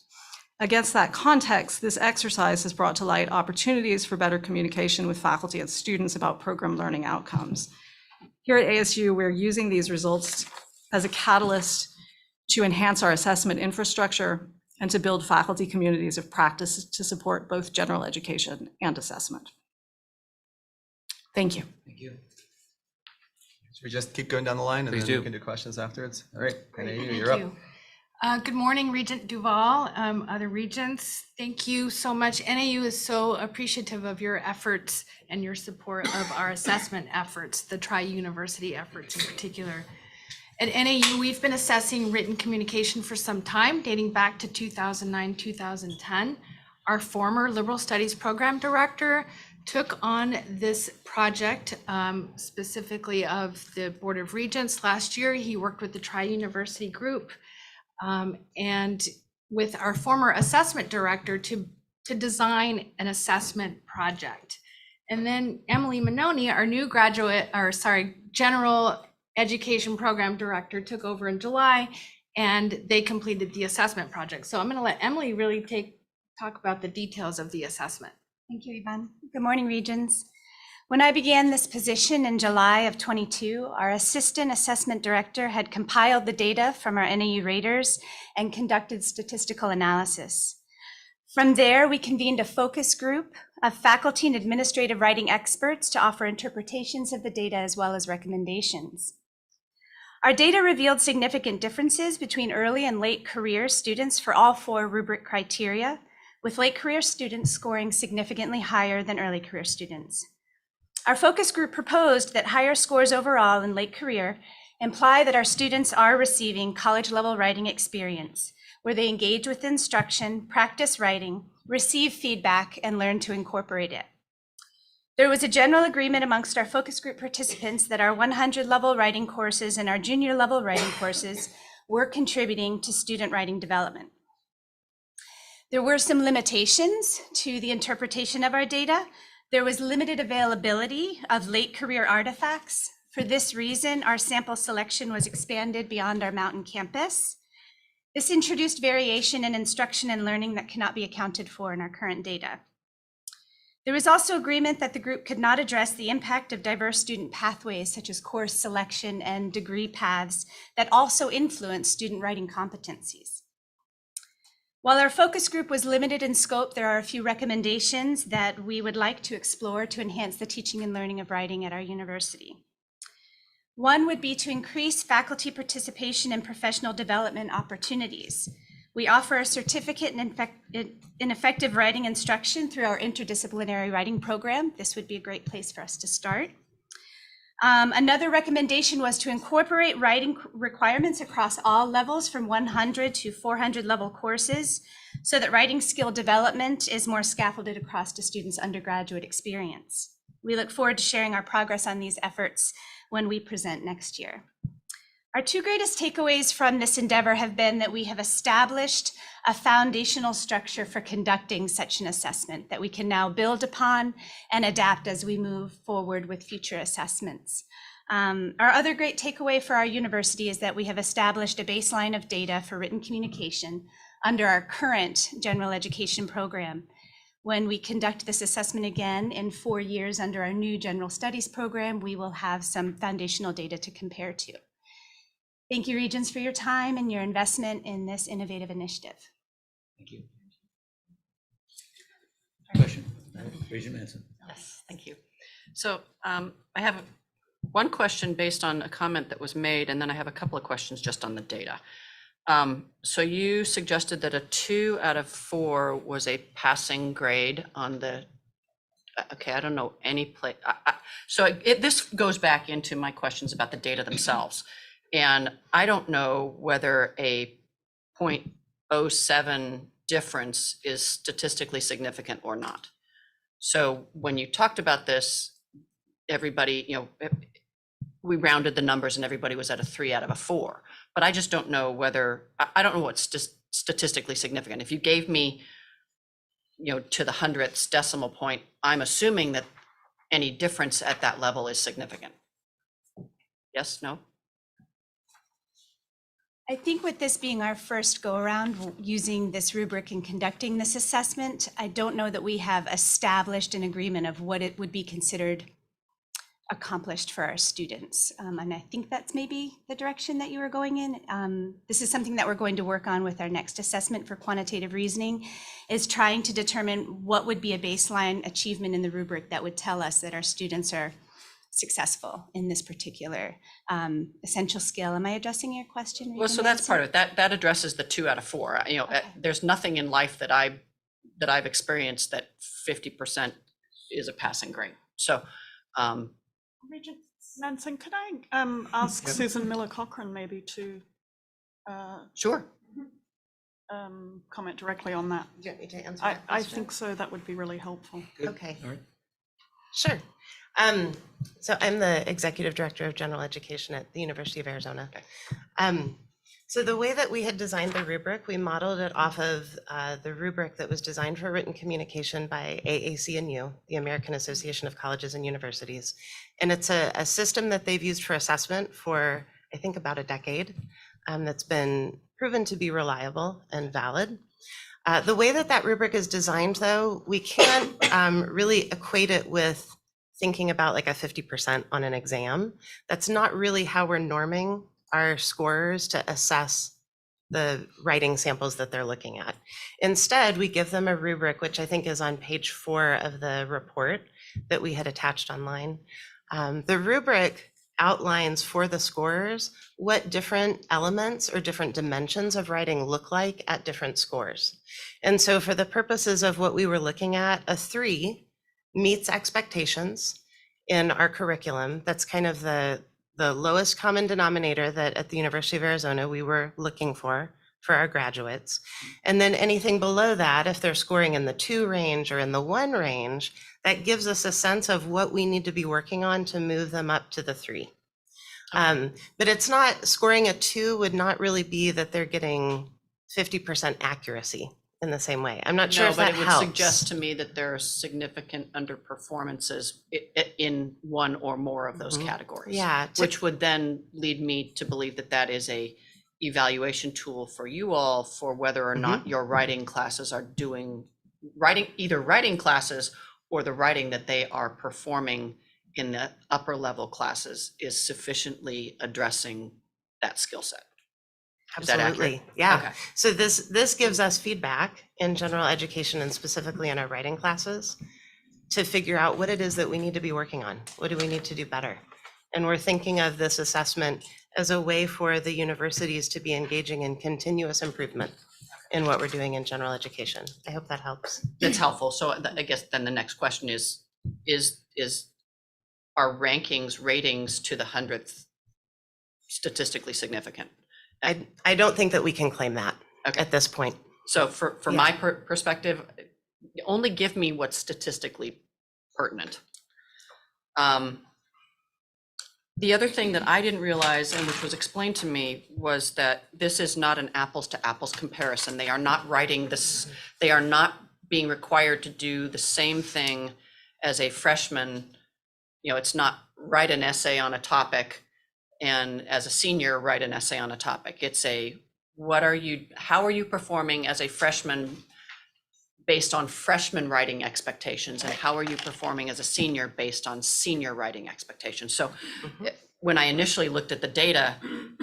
Against that context, this exercise has brought to light opportunities for better communication with faculty and students about program learning outcomes. Here at ASU, we're using these results as a catalyst to enhance our assessment infrastructure and to build faculty communities of practice to support both general education and assessment. Thank you. Thank you. Should we just keep going down the line and Please then do. we can do questions afterwards? All right, Great, NAU, thank you're up. you. Good morning, Regent Duval, other regents. Thank you so much. NAU is so appreciative of your efforts and your support of our assessment efforts, the tri-university efforts in particular. At NAU, we've been assessing written communication for some time, dating back to 2009, 2010. Our former Liberal Studies Program Director took on this project, specifically of the Board of Regents. Last year, he worked with the Tri-University Group and with our former assessment director to design an assessment project. And then Emily Manoni, our new General Education Program Director, took over in July, and they completed the assessment project. So I'm going to let Emily really talk about the details of the assessment. Thank you, Yvonne. Good morning, Regents. When I began this position in July of 22, our assistant assessment director had compiled the data from our NAU raters and conducted statistical analysis. From there, we convened a focus group of faculty and administrative writing experts to offer interpretations of the data as well as recommendations. Our data revealed significant differences between early and late career students for all 4 rubric criteria, with late career students scoring significantly higher than early career students. Our focus group proposed that higher scores overall in late career imply that our students are receiving college-level writing experience, where they engage with instruction, practice writing, receive feedback, and learn to incorporate it. There was a general agreement amongst our focus group participants that our 100-level writing courses and our junior-level writing courses were contributing to student writing development. There were some limitations to the interpretation of our data. There was limited availability of late career artifacts. For this reason, our sample selection was expanded beyond our mountain campus. This introduced variation in instruction and learning that cannot be accounted for in our current data. There was also agreement that the group could not address the impact of diverse student pathways, such as course selection and degree paths, that also influence student writing competencies. While our focus group was limited in scope, there are a few recommendations that we would like to explore to enhance the teaching and learning of writing at our university. One would be to increase faculty participation in professional development opportunities. We offer a certificate in effective writing instruction through our interdisciplinary writing program. This would be a great place for us to start. Another recommendation was to incorporate writing requirements across all levels from 100 to 400 level courses so that writing skill development is more scaffolded across a student's undergraduate experience. We look forward to sharing our progress on these efforts when we present next year. Our 2 greatest takeaways from this endeavor have been that we have established a foundational structure for conducting such an assessment that we can now build upon and adapt as we move forward with future assessments. Our other great takeaway for our university is that we have established a baseline of data for written communication under our current general education program. When we conduct this assessment again in 4 years under our new general studies program, we will have some foundational data to compare to. Thank you, Regents, for your time and your investment in this innovative initiative. Thank you. Question, Regent Manson. Yes, thank you. So I have one question based on a comment that was made, and then I have a couple of questions just on the data. So you suggested that a 2 out of 4 was a passing grade on the, okay, I don't know any place. This goes back into my questions about the data themselves. And I don't know whether a 0.07 difference is statistically significant or not. So when you talked about this, everybody, we rounded the numbers and everybody was at a 3 out of a 4. But I just don't know whether, I don't know what's statistically significant. If you gave me, to the 100th decimal point, I'm assuming that any difference at that level is significant. Yes, no? I think with this being our first go around using this rubric and conducting this assessment, I don't know that we have established an agreement of what it would be considered accomplished for our students. And I think that's maybe the direction that you were going in. This is something that we're going to work on with our next assessment for quantitative reasoning, is trying to determine what would be a baseline achievement in the rubric that would tell us that our students are successful in this particular essential skill. Am I addressing your question? Well, so that's part of it. That addresses the 2 out of 4. Okay. There's nothing in life that I've experienced that 50% is a passing grade. So, Regent Manson, could I ask Susan Miller-Cochran maybe to sure. Comment directly on that? Do you want me to answer that I question? think so. That would be really helpful. Good. Okay. All right. Sure. So I'm the Executive Director of General Education at the University of Arizona. So the way that we had designed the rubric, we modeled it off of the rubric that was designed for written communication by AAC&U, the American Association of Colleges and Universities. And it's a system that they've used for assessment for, I think, about a decade, that's been proven to be reliable and valid. The way that rubric is designed, though, we can't really equate it with thinking about like a 50% on an exam. That's not really how we're norming our scorers to assess the writing samples that they're looking at. Instead, we give them a rubric, which I think is on page 4 of the report that we had attached online. The rubric outlines for the scorers what different elements or different dimensions of writing look like at different scores. And so for the purposes of what we were looking at, a 3 meets expectations in our curriculum. That's kind of the lowest common denominator that at the University of Arizona we were looking for our graduates. And then anything below that, if they're scoring in the 2 range or in the 1 range, that gives us a sense of what we need to be working on to move them up to the 3. But it's not, scoring a 2 would not really be that they're getting 50% accuracy in the same way. I'm not sure No, if but that it would helps. suggest to me that there are significant underperformances in one or more of those categories. Yeah, Which would then lead me to believe that that is a evaluation tool for you all for whether or not your writing classes are doing either writing classes or the writing that they are performing in the upper level classes is sufficiently addressing that skill set. Is that accurate? Absolutely, yeah. Okay. So this gives us feedback in general education and specifically in our writing classes to figure out what it is that we need to be working on. What do we need to do better? And we're thinking of this assessment as a way for the universities to be engaging in continuous improvement in what we're doing in general education. I hope that helps. That's helpful. So I guess then the next question is our rankings, ratings to the 100th statistically significant? I don't think that we can claim that at this point. So for my perspective, only give me what's statistically pertinent. The other thing that I didn't realize and which was explained to me was that this is not an apples to apples comparison. They are not writing this, they are not being required to do the same thing as a freshman. You know, it's not write an essay on a topic and as a senior write an essay on a topic. It's a how are you performing as a freshman based on freshman writing expectations, and how are you performing as a senior based on senior writing expectations? So when I initially looked at the data,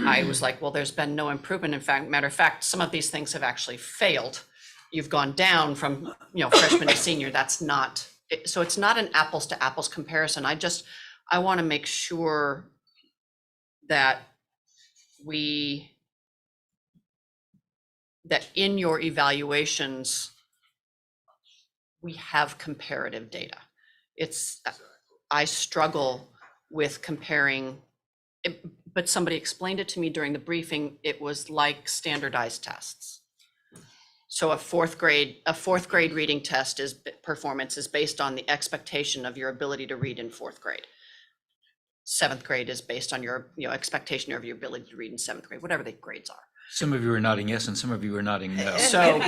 I was like, well, there's been no improvement. In fact, matter of fact, some of these things have actually failed. You've gone down from, freshman to senior. That's not, so it's not an apples to apples comparison. I want to make sure that that in your evaluations, we have comparative data. I struggle with comparing, but somebody explained it to me during the briefing. It was like standardized tests. So a fourth grade reading test performance is based on the expectation of your ability to read in 4th grade. 7th grade is based on your expectation of your ability to read in 7th grade, whatever the grades are. Some of you are nodding yes, and some of you are nodding no. So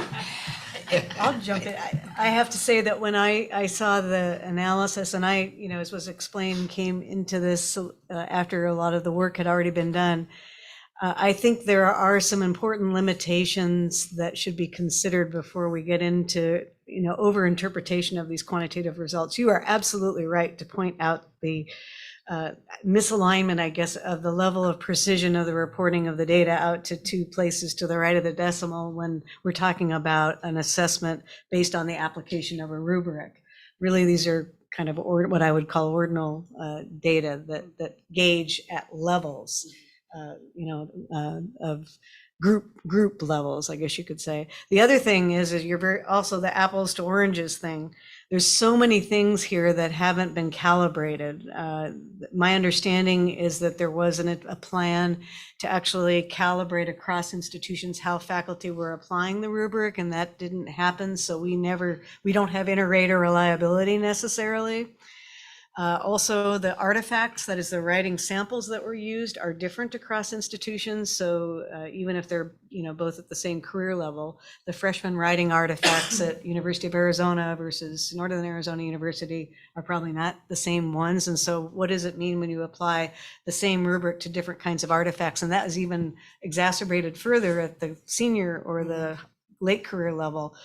I'll jump in. I have to say that when I saw the analysis and I, as was explained, came into this after a lot of the work had already been done, I think there are some important limitations that should be considered before we get into, overinterpretation of these quantitative results. You are absolutely right to point out the misalignment, I guess, of the level of precision of the reporting of the data out to 2 places to the right of the decimal when we're talking about an assessment based on the application of a rubric. Really, these are kind of what I would call ordinal data that gauge at levels, of group levels, I guess you could say. The other thing is you're also the apples to oranges thing. There's so many things here that haven't been calibrated. My understanding is that there wasn't a plan to actually calibrate across institutions how faculty were applying the rubric, and that didn't happen. So we don't have inter-rater reliability necessarily. Also, the artifacts, that is the writing samples that were used, are different across institutions. So even if they're both at the same career level, the freshman writing artifacts at University of Arizona versus Northern Arizona University are probably not the same ones. And so what does it mean when you apply the same rubric to different kinds of artifacts? And that is even exacerbated further at the senior or the late career level,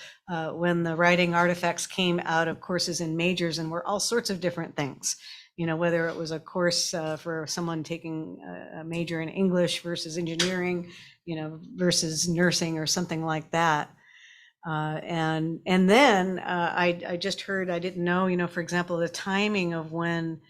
when the writing artifacts came out of courses and majors and were all sorts of different things. You know, whether it was a course for someone taking a major in English versus engineering, you know, versus nursing or something like that. And then I just heard, I didn't know, you know, for example, the timing of when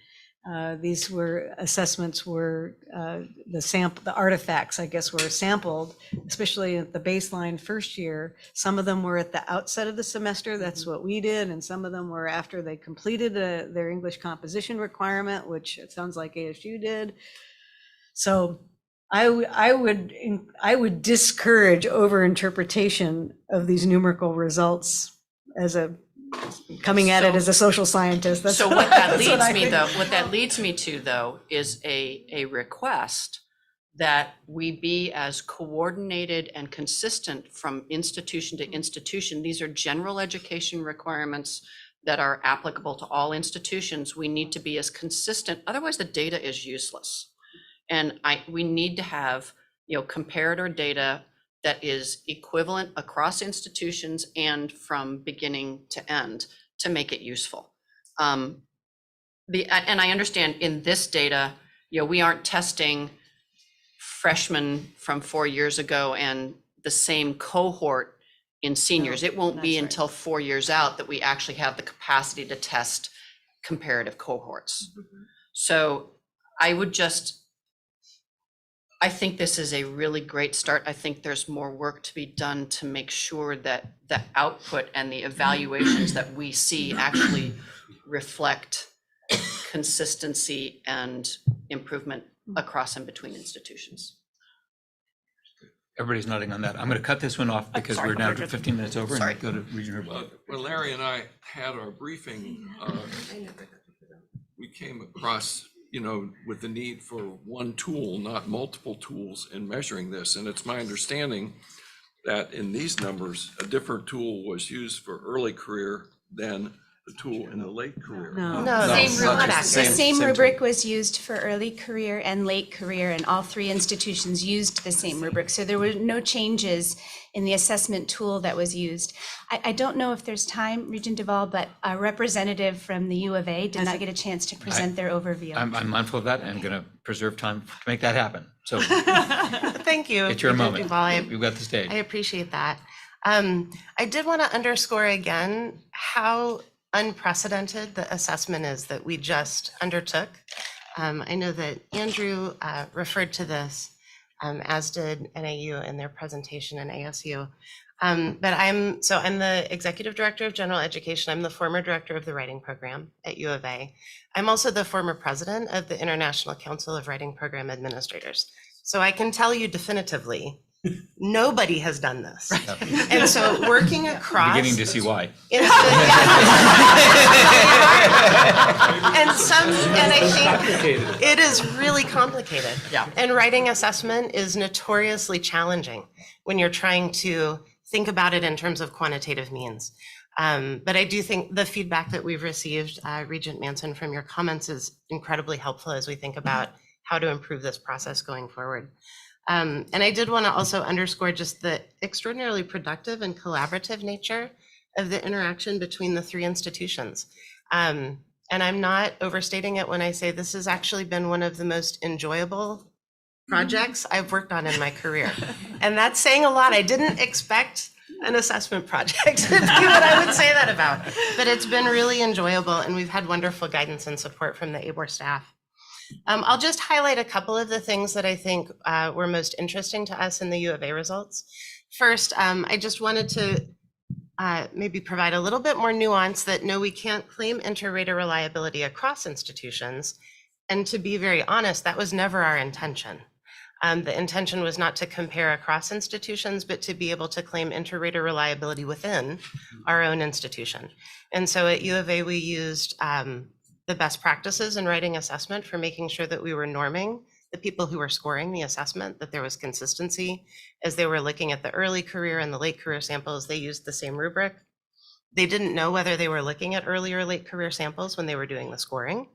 these were assessments were the artifacts, I guess, were sampled, especially at the baseline first year. Some of them were at the outset of the semester. That's what we did. And some of them were after they completed their English composition requirement, which it sounds like ASU did. So I would discourage overinterpretation of these numerical results as coming at it as a social scientist. That's So what that that's what I leads me think. though, what that leads me to though, is a request that we be as coordinated and consistent from institution to institution. These are general education requirements that are applicable to all institutions. We need to be as consistent, otherwise the data is useless. And we need to have, you know, comparator data that is equivalent across institutions and from beginning to end to make it useful. And I understand in this data, you know, we aren't testing freshmen from 4 years ago and the same cohort in seniors. It won't be until 4 years out that we actually have the capacity to test comparative cohorts. So I think this is a really great start. I think there's more work to be done to make sure that the output and the evaluations that we see actually reflect consistency and improvement across and between institutions. Everybody's nodding on that. I'm going to cut this one off because we're now 15 minutes over Sorry. and go to Region When Larry and I had our briefing, we came across, you know, with the need for one tool, not multiple tools in measuring this. And it's my understanding that in these numbers, a different tool was used for early career than the tool in the late career. No. No, Same that's rubric. not accurate. The Same same tool. rubric was used for early career and late career, and all three institutions used the same rubric. So there were no changes in the assessment tool that was used. I don't know if there's time, Regent Duvall, but a representative from the U of A did not get a chance to present their overview. I'm mindful of that and I'm going to preserve time to make that happen. So Thank you. it's your Regent moment. Duvall. You've got the stage. I appreciate that. I did want to underscore again how unprecedented the assessment is that we just undertook. I know that Andrew referred to this, as did NAU in their presentation in ASU. But I'm the Executive Director of General Education. I'm the former Director of the Writing Program at U of A. I'm also the former President of the International Council of Writing Program Administrators. So I can tell you definitively, nobody has done this. And so working across. Beginning to see why. And I think it is really complicated. Yeah. And writing assessment is notoriously challenging when you're trying to think about it in terms of quantitative means. But I do think the feedback that we've received, Regent Manson, from your comments is incredibly helpful as we think about how to improve this process going forward. And I did want to also underscore just the extraordinarily productive and collaborative nature of the interaction between the three institutions. And I'm not overstating it when I say this has actually been one of the most enjoyable projects I've worked on in my career. And that's saying a lot. I didn't expect an assessment project to be what I would say that about, but it's been really enjoyable and we've had wonderful guidance and support from the ABOR staff. I'll just highlight a couple of the things that I think were most interesting to us in the U of A results. First, I just wanted to maybe provide a little bit more nuance that no, we can't claim inter-rater reliability across institutions. And to be very honest, that was never our intention. The intention was not to compare across institutions, but to be able to claim inter-rater reliability within our own institution. And so at U of A, we used the best practices in writing assessment for making sure that we were norming the people who were scoring the assessment, that there was consistency. As they were looking at the early career and the late career samples, they used the same rubric. They didn't know whether they were looking at early or late career samples when they were doing the scoring.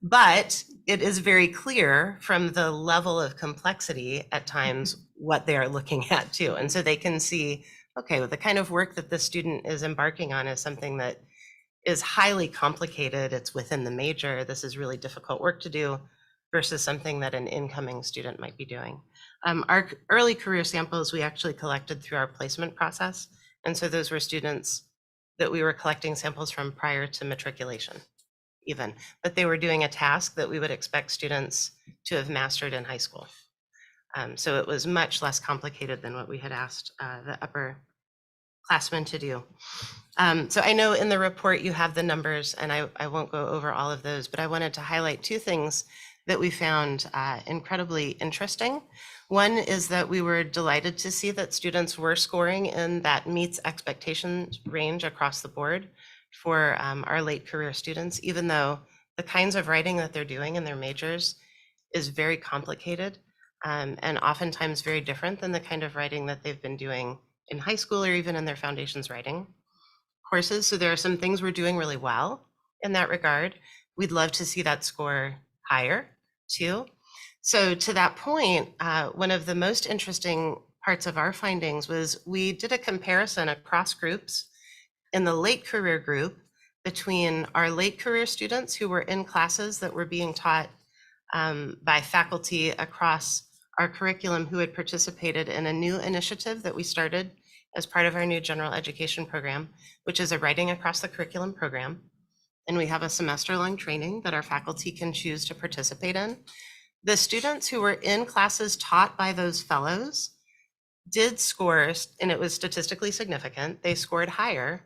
But it is very clear from the level of complexity at times what they are looking at too. And so they can see, okay, well, the kind of work that the student is embarking on is something that is highly complicated. It's within the major. This is really difficult work to do versus something that an incoming student might be doing. Our early career samples, we actually collected through our placement process. And so those were students that we were collecting samples from prior to matriculation even, but they were doing a task that we would expect students to have mastered in high school. So it was much less complicated than what we had asked the upperclassmen to do. So I know in the report you have the numbers, and I won't go over all of those, but I wanted to highlight two things that we found incredibly interesting. One is that we were delighted to see that students were scoring in that meets expectations range across the board for our late career students, even though the kinds of writing that they're doing in their majors is very complicated and oftentimes very different than the kind of writing that they've been doing in high school or even in their foundations writing courses. So there are some things we're doing really well in that regard. We'd love to see that score higher too. So to that point, one of the most interesting parts of our findings was we did a comparison across groups in the late career group between our late career students who were in classes that were being taught by faculty across our curriculum who had participated in a new initiative that we started as part of our new general education program, which is a writing across the curriculum program. And we have a semester-long training that our faculty can choose to participate in. The students who were in classes taught by those fellows did score, and it was statistically significant, they scored higher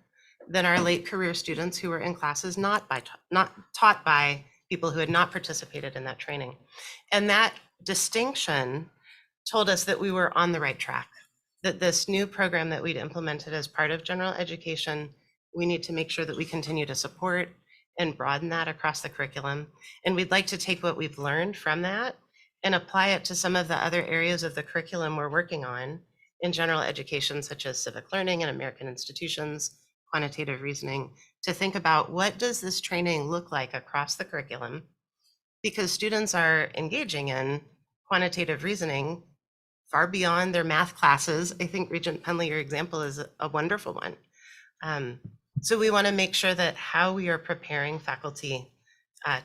than our late career students who were in classes not taught by people who had not participated in that training. And that distinction told us that we were on the right track, that this new program that we'd implemented as part of general education, we need to make sure that we continue to support and broaden that across the curriculum. And we'd like to take what we've learned from that and apply it to some of the other areas of the curriculum we're working on in general education, such as civic learning and American institutions, quantitative reasoning, to think about what does this training look like across the curriculum? Because students are engaging in quantitative reasoning far beyond their math classes. I think Regent Penley, your example is a wonderful one. So we want to make sure that how we are preparing faculty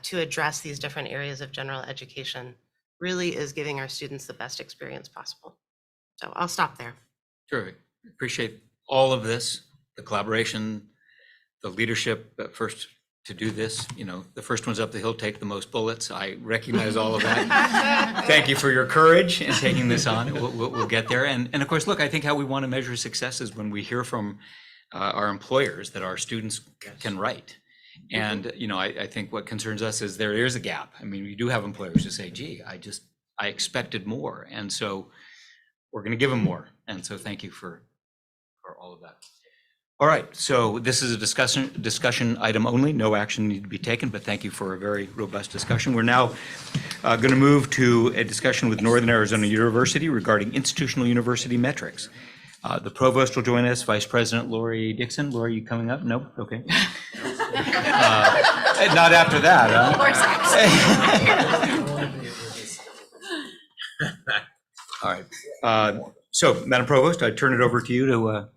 to address these different areas of general education really is giving our students the best experience possible. So I'll stop there. Terrific. Appreciate all of this, the collaboration, the leadership first to do this. You know, the first one's up the hill, take the most bullets. I recognize all of that. Thank you for your courage in taking this on. We'll get there. And of course, look, I think how we want to measure success is when we hear from our employers that our students can write. And, you know, I think what concerns us is there is a gap. I mean, we do have employers who say, gee, I expected more. And so we're going to give them more. And so thank you for all of that. All right, so this is a discussion item only. No action need to be taken, but thank you for a very robust discussion. We're now going to move to a discussion with Northern Arizona University regarding institutional university metrics. The provost will join us, Vice President Lori Dixon. Lori, are you coming up? No? Okay. Not after that, huh? All right. So, Madam Provost, I turn it over to you to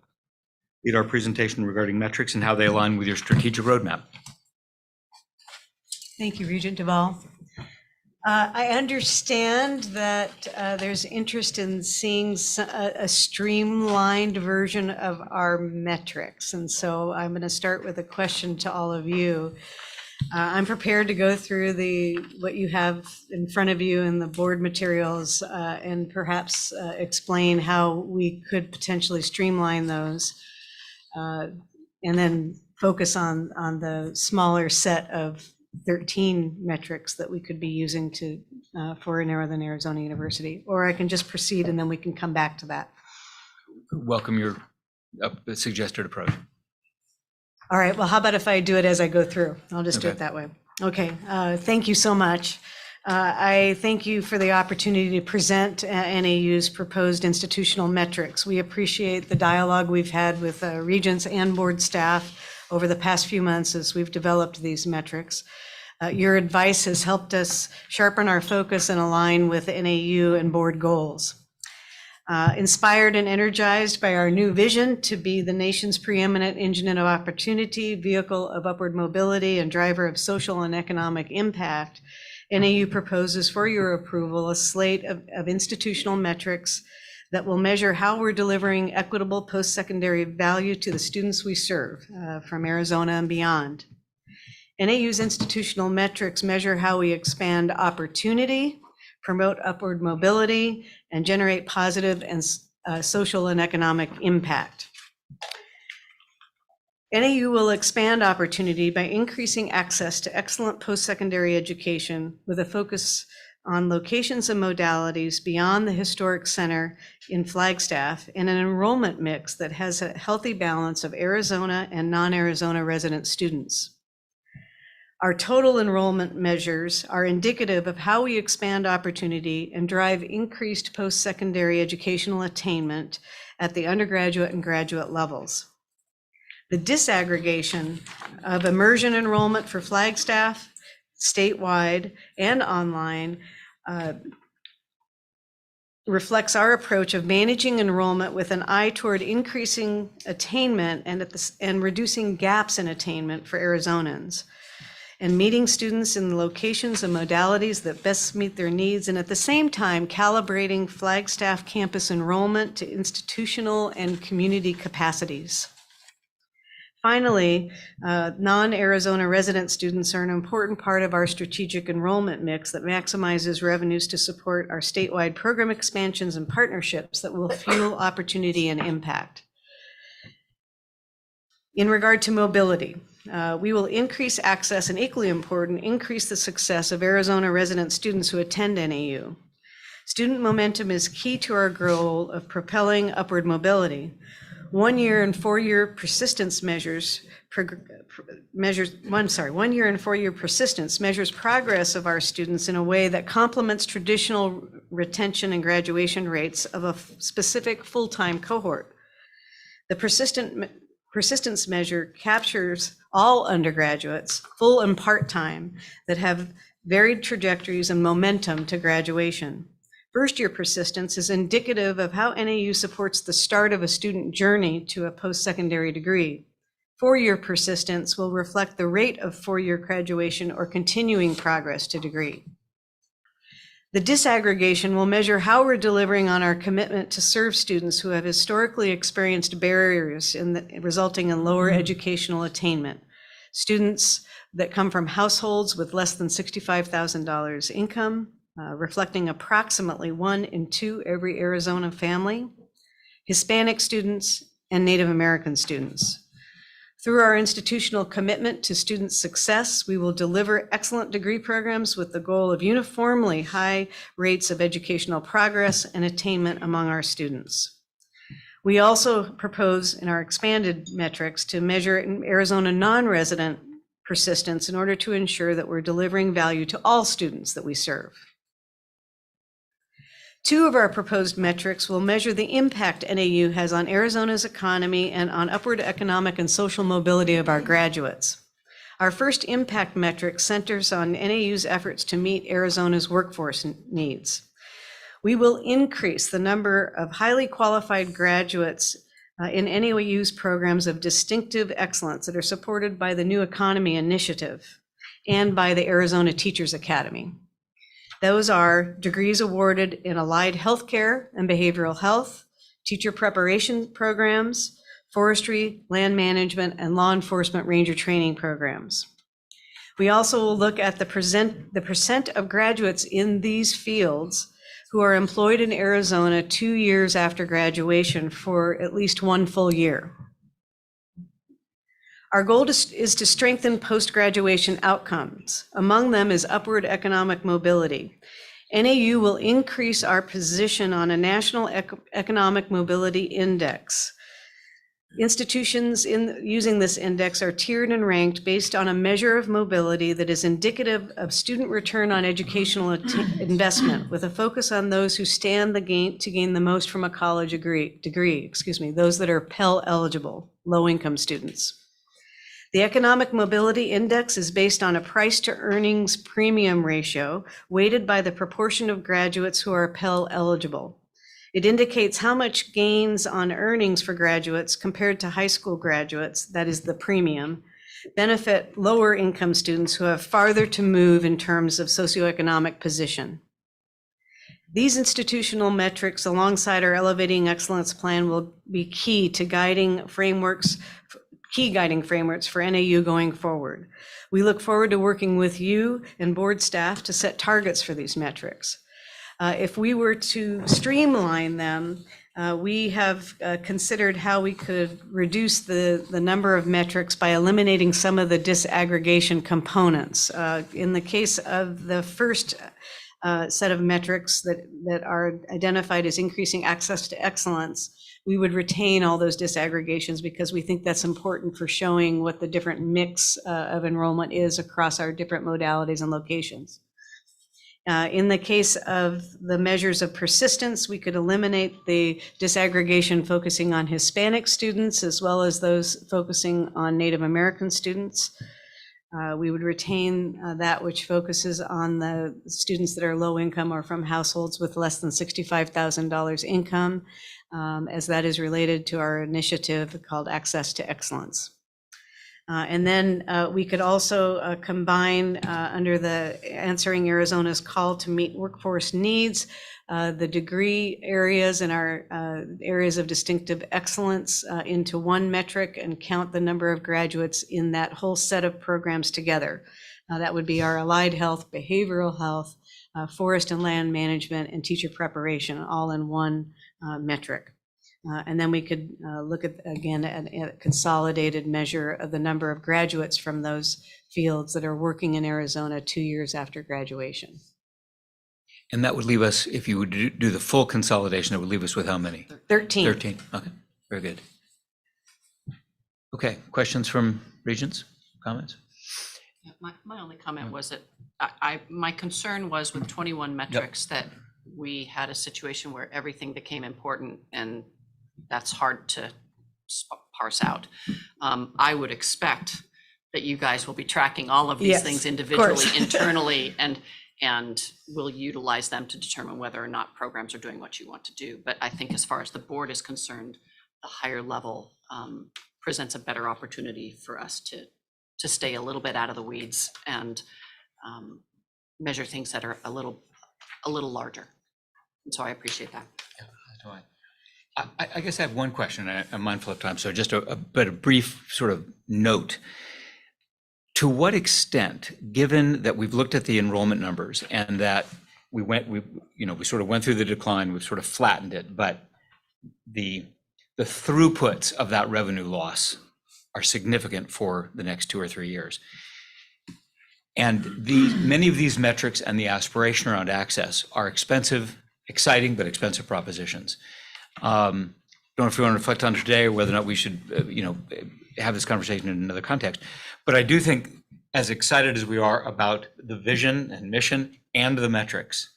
lead our presentation regarding metrics and how they align with your strategic roadmap. Thank you, Regent Duvall. I understand that there's interest in seeing a streamlined version of our metrics. And so I'm going to start with a question to all of you. I'm prepared to go through what you have in front of you in the board materials and perhaps explain how we could potentially streamline those and then focus on the smaller set of 13 metrics that we could be using for Northern Arizona University, or I can just proceed and then we can come back to that. Welcome your suggested approach. All right, well, how about if I do it as I go through? I'll just do Okay. it that way. Okay, thank you so much. I thank you for the opportunity to present NAU's proposed institutional metrics. We appreciate the dialogue we've had with regents and board staff over the past few months as we've developed these metrics. Your advice has helped us sharpen our focus and align with NAU and board goals. Inspired and energized by our new vision to be the nation's preeminent engine of opportunity, vehicle of upward mobility, and driver of social and economic impact, NAU proposes for your approval a slate of institutional metrics that will measure how we're delivering equitable post-secondary value to the students we serve from Arizona and beyond. NAU's institutional metrics measure how we expand opportunity, promote upward mobility, and generate positive and social and economic impact. NAU will expand opportunity by increasing access to excellent post-secondary education with a focus on locations and modalities beyond the historic center in Flagstaff and an enrollment mix that has a healthy balance of Arizona and non-Arizona resident students. Our total enrollment measures are indicative of how we expand opportunity and drive increased post-secondary educational attainment at the undergraduate and graduate levels. The disaggregation of immersion enrollment for Flagstaff, statewide and online, reflects our approach of managing enrollment with an eye toward increasing attainment and reducing gaps in attainment for Arizonans, and meeting students in locations and modalities that best meet their needs, and at the same time calibrating Flagstaff campus enrollment to institutional and community capacities. Finally, non-Arizona resident students are an important part of our strategic enrollment mix that maximizes revenues to support our statewide program expansions and partnerships that will fuel opportunity and impact. In regard to mobility, we will increase access and, equally important, increase the success of Arizona resident students who attend NAU. Student momentum is key to our goal of propelling upward mobility. 1 year and 4 year persistence measures progress of our students in a way that complements traditional retention and graduation rates of a specific full-time cohort. The persistence measure captures all undergraduates, full and part-time, that have varied trajectories and momentum to graduation. First-year persistence is indicative of how NAU supports the start of a student journey to a post-secondary degree. 4-year persistence will reflect the rate of 4-year graduation or continuing progress to degree. The disaggregation will measure how we're delivering on our commitment to serve students who have historically experienced barriers resulting in lower educational attainment. Students that come from households with less than $65,000 income, reflecting approximately 1 in 2 every Arizona family, Hispanic students, and Native American students. Through our institutional commitment to student success, we will deliver excellent degree programs with the goal of uniformly high rates of educational progress and attainment among our students. We also propose in our expanded metrics to measure Arizona non-resident persistence in order to ensure that we're delivering value to all students that we serve. 2 of our proposed metrics will measure the impact NAU has on Arizona's economy and on upward economic and social mobility of our graduates. Our first impact metric centers on NAU's efforts to meet Arizona's workforce needs. We will increase the number of highly qualified graduates in NAU's programs of distinctive excellence that are supported by the New Economy Initiative and by the Arizona Teachers Academy. Those are degrees awarded in allied healthcare and behavioral health, teacher preparation programs, forestry, land management, and law enforcement ranger training programs. We also will look at the percent of graduates in these fields who are employed in Arizona 2 years after graduation for at least 1 full year. Our goal is to strengthen post-graduation outcomes. Among them is upward economic mobility. NAU will increase our position on a national economic mobility index. Institutions using this index are tiered and ranked based on a measure of mobility that is indicative of student return on educational investment, with a focus on those who stand to gain the most from a college degree, those that are Pell eligible, low-income students. The Economic Mobility Index is based on a price to earnings premium ratio weighted by the proportion of graduates who are Pell eligible. It indicates how much gains on earnings for graduates compared to high school graduates, that is the premium, benefit lower income students who have farther to move in terms of socioeconomic position. These institutional metrics alongside our Elevating Excellence Plan will be key guiding frameworks for NAU going forward. We look forward to working with you and board staff to set targets for these metrics. If we were to streamline them, we have considered how we could reduce the number of metrics by eliminating some of the disaggregation components. In the case of the first set of metrics that are identified as increasing access to excellence, we would retain all those disaggregations because we think that's important for showing what the different mix of enrollment is across our different modalities and locations. In the case of the measures of persistence, we could eliminate the disaggregation focusing on Hispanic students as well as those focusing on Native American students. We would retain that which focuses on the students that are low income or from households with less than $65,000 income, as that is related to our initiative called Access to Excellence. And then we could also combine under the Answering Arizona's Call to Meet Workforce Needs, the degree areas and our areas of distinctive excellence into one metric and count the number of graduates in that whole set of programs together. That would be our allied health, behavioral health, forest and land management, and teacher preparation, all in one metric. And then we could look at, again, a consolidated measure of the number of graduates from those fields that are working in Arizona 2 years after graduation. And that would leave us, if you would do the full consolidation, it would leave us with how many? 13. 13, okay, very good. Okay, questions from regents, comments? Yeah, my only comment was that my concern was with 21 metrics that we had a situation where everything became important, and that's hard to parse out. I would expect that you guys will be tracking all of these Yes, things of individually, course. internally, and will utilize them to determine whether or not programs are doing what you want to do. But I think as far as the board is concerned, the higher level presents a better opportunity for us to stay a little bit out of the weeds and measure things that are a little larger. And so I appreciate that. Yeah, that's why. I guess I have one question. I'm mindful of time, so just a brief sort of note. To what extent, given that we've looked at the enrollment numbers and that we sort of went through the decline, we've sort of flattened it, but the throughputs of that revenue loss are significant for the next 2 or 3 years. And many of these metrics and the aspiration around access are expensive, exciting, but expensive propositions. Don't know if you want to reflect on it today or whether or not we should, have this conversation in another context. But I do think, as excited as we are about the vision and mission and the metrics,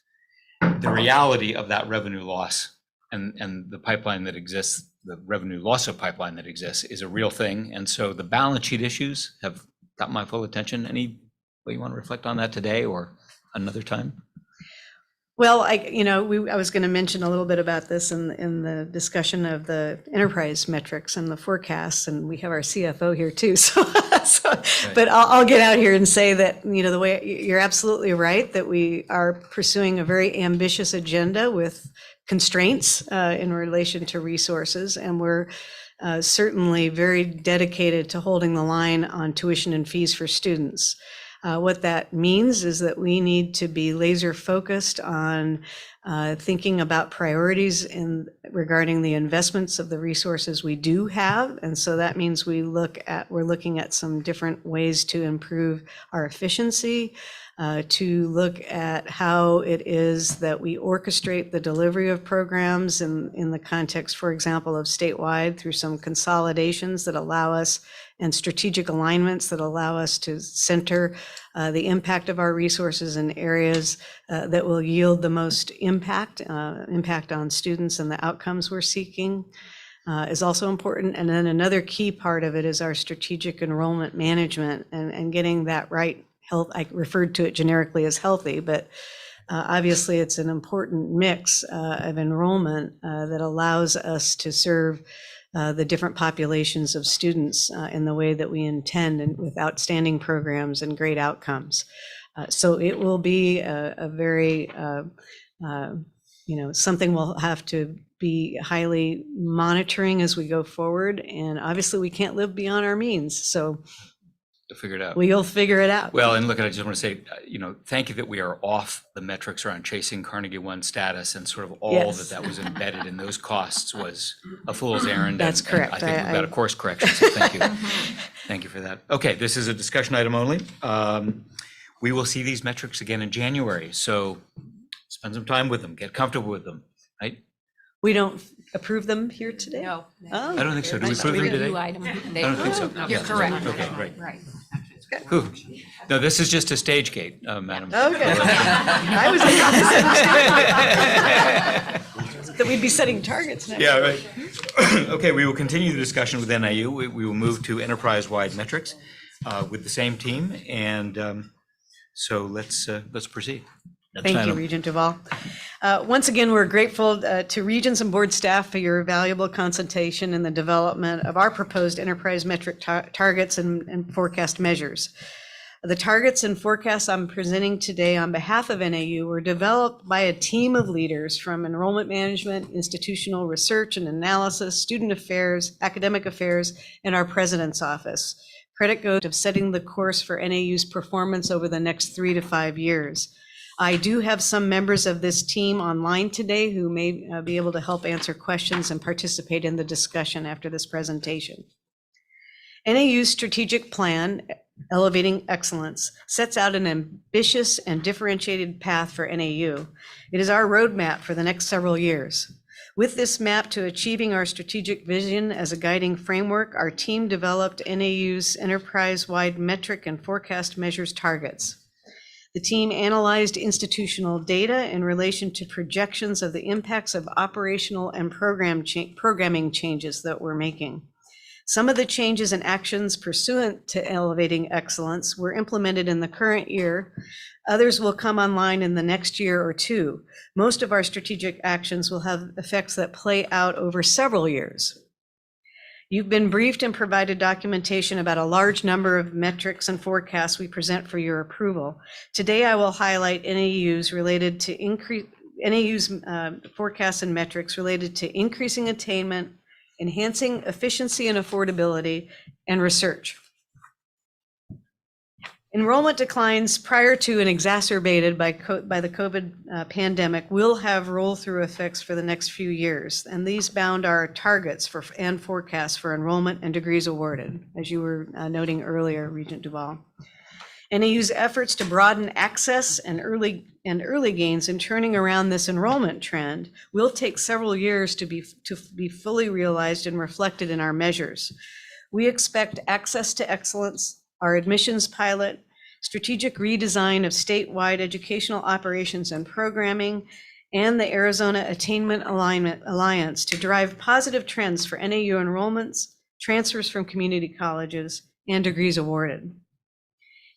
the reality of that revenue loss and the pipeline that exists, the revenue loss of pipeline that exists, is a real thing. And so the balance sheet issues have got my full attention. Any way you want to reflect on that today or another time? Well, I was going to mention a little bit about this in the discussion of the enterprise metrics and the forecasts, and we have our CFO here too. But I'll get out here and say that, the way you're absolutely right, that we are pursuing a very ambitious agenda with constraints in relation to resources, and we're certainly very dedicated to holding the line on tuition and fees for students. What that means is that we need to be laser focused on thinking about priorities regarding the investments of the resources we do have. And so that means we're looking at some different ways to improve our efficiency, to look at how it is that we orchestrate the delivery of programs in the context, for example, of statewide, through some consolidations that allow us and strategic alignments that allow us to center the impact of our resources in areas that will yield the most impact on students and the outcomes we're seeking is also important. And then another key part of it is our strategic enrollment management and getting that right. I referred to it generically as healthy, but Obviously, it's an important mix of enrollment that allows us to serve the different populations of students in the way that we intend, and with outstanding programs and great outcomes. So it will be a very, something we'll have to be highly monitoring as we go forward. And obviously, we can't live beyond our means. So To figure it out. we'll figure it out. Well, and look, I just want to say, thank you that we are off the metrics around chasing Carnegie One status, and sort of all Yes. that was embedded in those costs was a fool's errand. That's and correct. I think we've got a course correction, so thank you. Thank you for that. Okay, this is a discussion item only. We will see these metrics again in January, so spend some time with them, get comfortable with them, right? We don't approve them here today? No. Oh, I don't think so. Do we nice. approve them today? Review item. I don't think so. You're Yeah, correct. Okay, great. Right. Whew. No, this is just a stage gate, Madam. Okay. I was that we'd be setting targets next. Yeah, right. Okay, we will continue the discussion with NIU. We will move to enterprise-wide metrics with the same team, and so let's proceed. Next Thank you, item. Regent Duval. Once again, we're grateful to Regents and board staff for your valuable consultation in the development of our proposed enterprise metric targets and forecast measures. The targets and forecasts I'm presenting today on behalf of NAU were developed by a team of leaders from enrollment management, institutional research and analysis, student affairs, academic affairs, and our president's office. Credit goes to setting the course for NAU's performance over the next 3 to 5 years. I do have some members of this team online today who may be able to help answer questions and participate in the discussion after this presentation. NAU's strategic plan, Elevating Excellence, sets out an ambitious and differentiated path for NAU. It is our roadmap for the next several years. With this map to achieving our strategic vision as a guiding framework, our team developed NAU's enterprise-wide metric and forecast measures targets. The team analyzed institutional data in relation to projections of the impacts of operational and programming changes that we're making. Some of the changes and actions pursuant to Elevating Excellence were implemented in the current year. Others will come online in the next year or two. Most of our strategic actions will have effects that play out over several years. You've been briefed and provided documentation about a large number of metrics and forecasts we present for your approval. Today, I will highlight NAU's forecasts and metrics related to increasing attainment, enhancing efficiency and affordability, and research. Enrollment declines prior to and exacerbated by the COVID pandemic will have roll-through effects for the next few years, and these bound our targets and forecasts for enrollment and degrees awarded, as you were noting earlier, Regent Duval. NAU's efforts to broaden access and early gains in turning around this enrollment trend will take several years to be fully realized and reflected in our measures. We expect access to excellence, our admissions pilot, strategic redesign of statewide educational operations and programming, and the Arizona Attainment Alliance to drive positive trends for NAU enrollments, transfers from community colleges, and degrees awarded.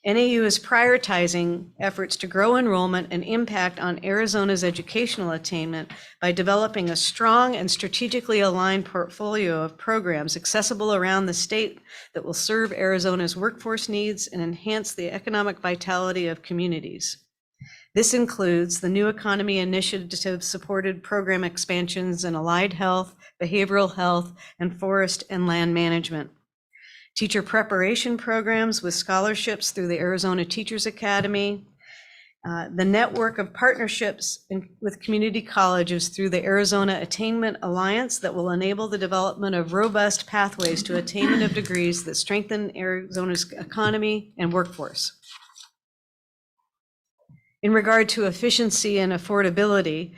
NAU is prioritizing efforts to grow enrollment and impact on Arizona's educational attainment by developing a strong and strategically aligned portfolio of programs accessible around the state that will serve Arizona's workforce needs and enhance the economic vitality of communities. This includes the New Economy Initiative-supported program expansions in allied health, behavioral health, and forest and land management. Teacher preparation programs with scholarships through the Arizona Teachers Academy, the network of partnerships with community colleges through the Arizona Attainment Alliance that will enable the development of robust pathways to attainment of degrees that strengthen Arizona's economy and workforce. In regard to efficiency and affordability,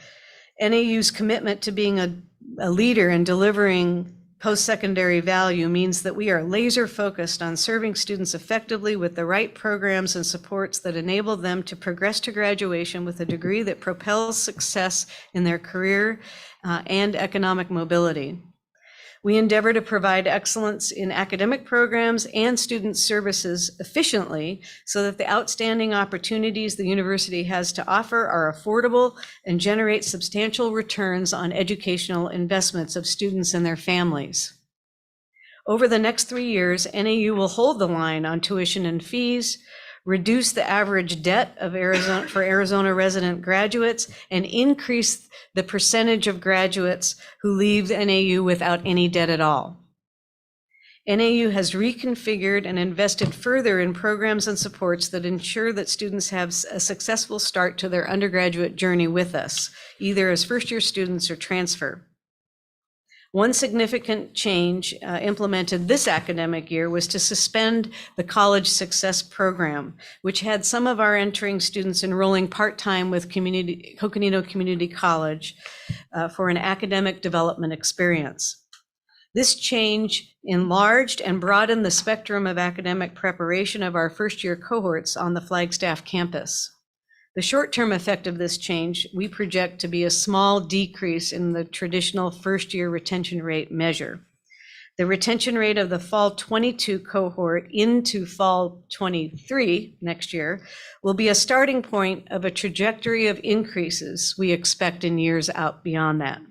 NAU's commitment to being a leader in delivering post-secondary value means that we are laser focused on serving students effectively with the right programs and supports that enable them to progress to graduation with a degree that propels success in their career and economic mobility. We endeavor to provide excellence in academic programs and student services efficiently so that the outstanding opportunities the university has to offer are affordable and generate substantial returns on educational investments of students and their families. Over the next 3 years, NAU will hold the line on tuition and fees, reduce the average debt of Arizona resident graduates, and increase the percentage of graduates who leave NAU without any debt at all. NAU has reconfigured and invested further in programs and supports that ensure that students have a successful start to their undergraduate journey with us, either as first-year students or transfer. One significant change implemented this academic year was to suspend the College Success Program, which had some of our entering students enrolling part-time with Coconino Community College for an academic development experience. This change enlarged and broadened the spectrum of academic preparation of our first-year cohorts on the Flagstaff campus. The short-term effect of this change, we project to be a small decrease in the traditional first-year retention rate measure. The retention rate of the fall 22 cohort into fall 23 next year will be a starting point of a trajectory of increases we expect in years out beyond that.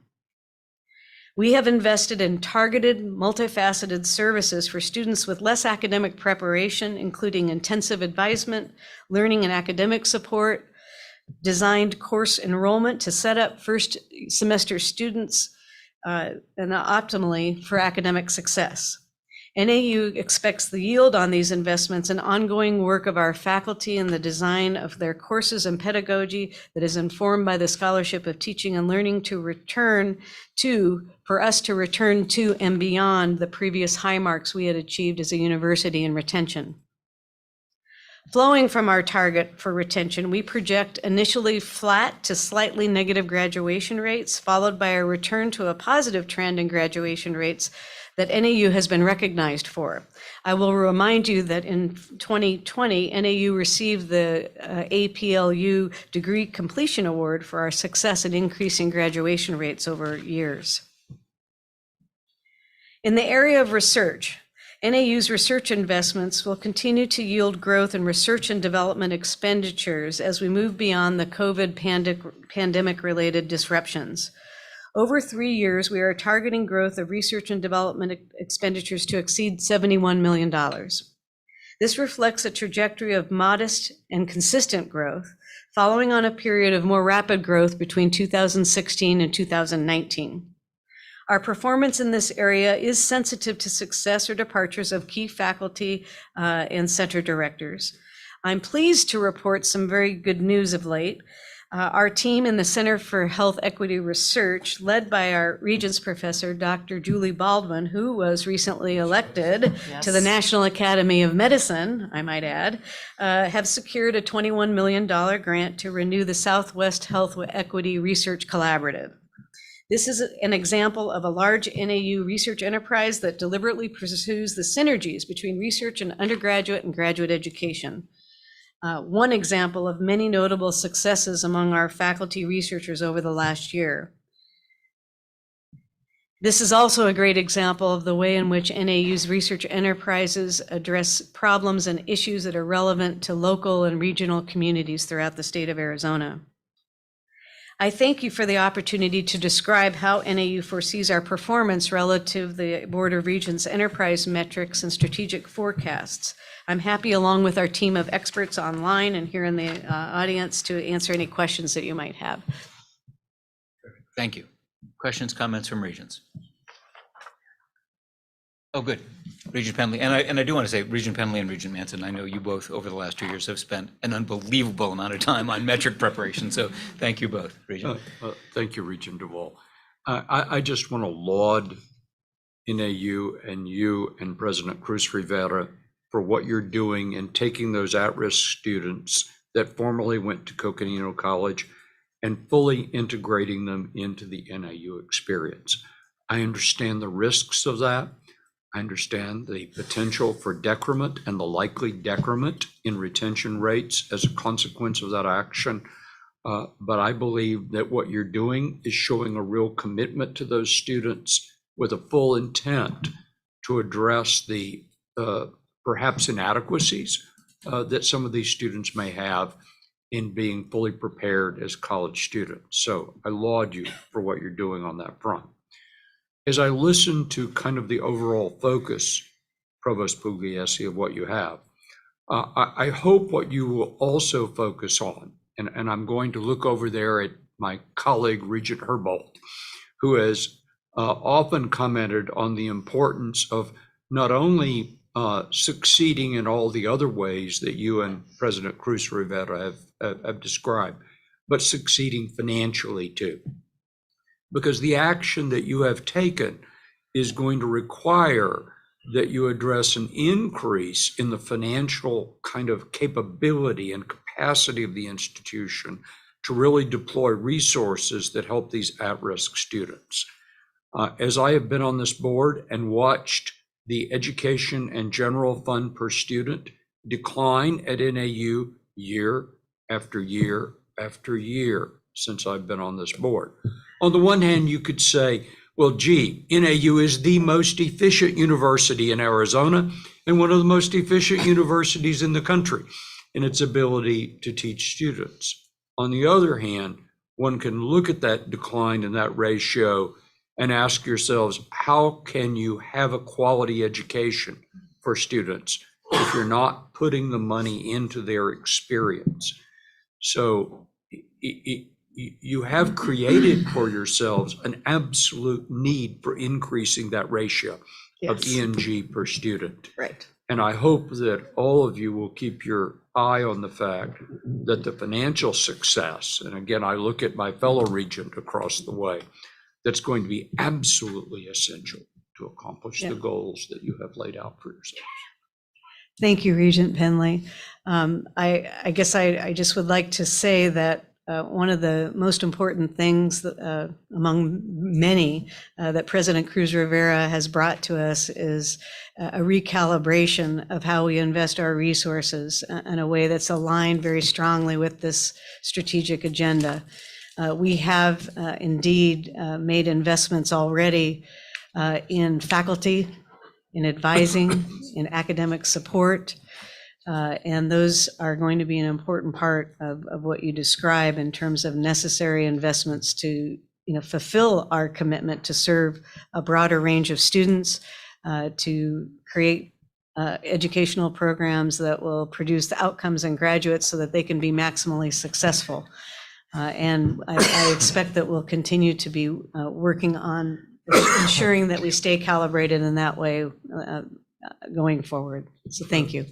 We have invested in targeted, multifaceted services for students with less academic preparation, including intensive advisement, learning and academic support, designed course enrollment to set up first semester students and optimally for academic success. NAU expects the yield on these investments and ongoing work of our faculty in the design of their courses and pedagogy that is informed by the scholarship of teaching and learning for us to return to and beyond the previous high marks we had achieved as a university in retention. Flowing from our target for retention, we project initially flat to slightly negative graduation rates, followed by a return to a positive trend in graduation rates that NAU has been recognized for. I will remind you that in 2020, NAU received the APLU Degree Completion Award for our success in increasing graduation rates over years. In the area of research, NAU's research investments will continue to yield growth in research and development expenditures as we move beyond the COVID pandemic-related disruptions. Over 3 years, we are targeting growth of research and development expenditures to exceed $71 million. This reflects a trajectory of modest and consistent growth, following on a period of more rapid growth between 2016 and 2019. Our performance in this area is sensitive to success or departures of key faculty and center directors. I'm pleased to report some very good news of late. Our team in the Center for Health Equity Research, led by our Regents Professor, Dr. Julie Baldwin, who was recently elected to the National Academy of Medicine, I might add, have secured a $21 million grant to renew the Southwest Health Equity Research Collaborative. This is an example of a large NAU research enterprise that deliberately pursues the synergies between research and undergraduate and graduate education. One example of many notable successes among our faculty researchers over the last year. This is also a great example of the way in which NAU's research enterprises address problems and issues that are relevant to local and regional communities throughout the state of Arizona. I thank you for the opportunity to describe how NAU foresees our performance relative to the Board of Regents enterprise metrics and strategic forecasts. I'm happy, along with our team of experts online and here in the audience, to answer any questions that you might have. Thank you. Questions, comments from Regents? Oh, good. Regent Penley, and I do want to say, Regent Penley and Regent Manson, I know you both over the last 2 years have spent an unbelievable amount of time on metric preparation, so thank you both, Regent. Thank you, Regent Duvall. I just want to laud NAU and you and President Cruz Rivera for what you're doing in taking those at-risk students that formerly went to Coconino College and fully integrating them into the NAU experience. I understand the risks of that. I understand the potential for decrement and the likely decrement in retention rates as a consequence of that action. But I believe that what you're doing is showing a real commitment to those students with a full intent to address the perhaps inadequacies that some of these students may have in being fully prepared as college students. So I laud you for what you're doing on that front. As I listen to kind of the overall focus, Provost Pugliese, of what you have, I hope what you will also focus on, and I'm going to look over there at my colleague, Regent Herbold, who has often commented on the importance of not only succeeding in all the other ways that you and President Cruz Rivera have described, but succeeding financially too. Because the action that you have taken is going to require that you address an increase in the financial kind of capability and capacity of the institution to really deploy resources that help these at-risk students. As I have been on this board and watched the education and general fund per student decline at NAU year after year after year since I've been on this board. On the one hand, you could say, well, gee, NAU is the most efficient university in Arizona and one of the most efficient universities in the country in its ability to teach students. On the other hand, one can look at that decline in that ratio and ask yourselves, how can you have a quality education for students if you're not putting the money into their experience? So you have created for yourselves an absolute need for increasing that ratio of ENG per student. Right. And I hope that all of you will keep your eye on the fact that the financial success, and again, I look at my fellow regent across the way, that's going to be absolutely essential to accomplish the goals that you have laid out for yourselves. Thank you, Regent Penley. I guess I just would like to say that one of the most important things that, among many that President Cruz Rivera has brought to us is a recalibration of how we invest our resources in a way that's aligned very strongly with this strategic agenda. We have indeed made investments already in faculty, in advising, in academic support, and those are going to be an important part of what you describe in terms of necessary investments to fulfill our commitment to serve a broader range of students, to create educational programs that will produce the outcomes in graduates so that they can be maximally successful. And I expect that we'll continue to be working on ensuring that we stay calibrated in that way going forward. So thank you.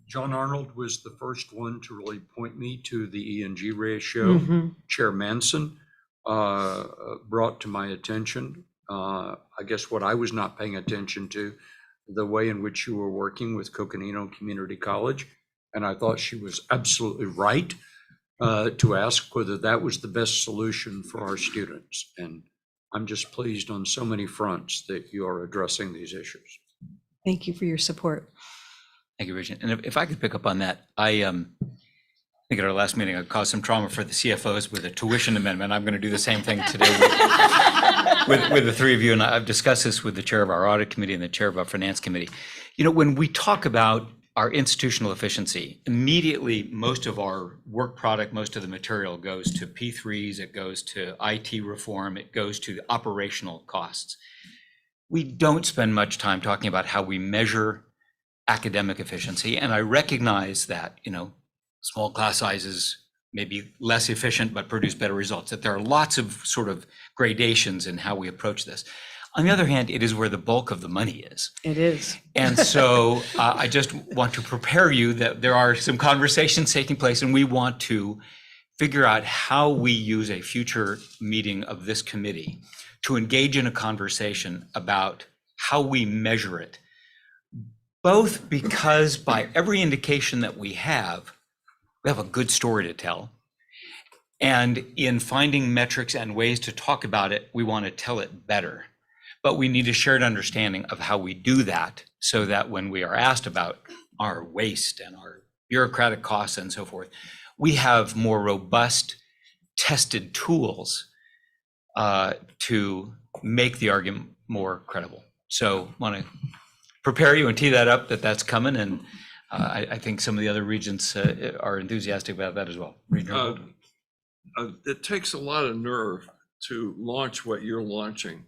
John Arnold was the first one to really point me to the ENG ratio. Chair Manson brought to my attention, I guess what I was not paying attention to, the way in which you were working with Coconino Community College. And I thought she was absolutely right to ask whether that was the best solution for our students. And I'm just pleased on so many fronts that you are addressing these issues. Thank you for your support. Thank you, Regent. And if I could pick up on that, I think at our last meeting, I caused some trauma for the CFOs with a tuition amendment. I'm going to do the same thing today with the three of you. And I've discussed this with the chair of our audit committee and the chair of our finance committee. When we talk about our institutional efficiency, immediately most of our work product, most of the material goes to P3s, it goes to IT reform, it goes to the operational costs. We don't spend much time talking about how we measure academic efficiency. And I recognize that, small class sizes may be less efficient, but produce better results, that there are lots of sort of gradations in how we approach this. On the other hand, it is where the bulk of the money is. It is. And so I just want to prepare you that there are some conversations taking place, and we want to figure out how we use a future meeting of this committee to engage in a conversation about how we measure it, both because by every indication that we have a good story to tell. And in finding metrics and ways to talk about it, we want to tell it better. But we need a shared understanding of how we do that so that when we are asked about our waste and our bureaucratic costs and so forth, we have more robust, tested tools to make the argument more credible. So want to prepare you and tee that up, that's coming, and I think some of the other regions are enthusiastic about that as well. It takes a lot of nerve to launch what you're launching,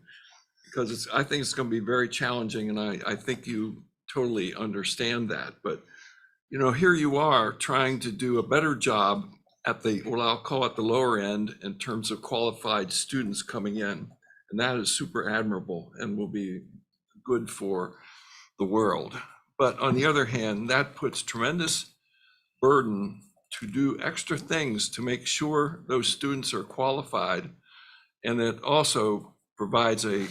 because I think it's going to be very challenging, and I think you totally understand that. But here you are trying to do a better job at what I'll call at the lower end in terms of qualified students coming in, and that is super admirable and will be good for the world. But on the other hand, that puts tremendous burden to do extra things to make sure those students are qualified, and it also provides a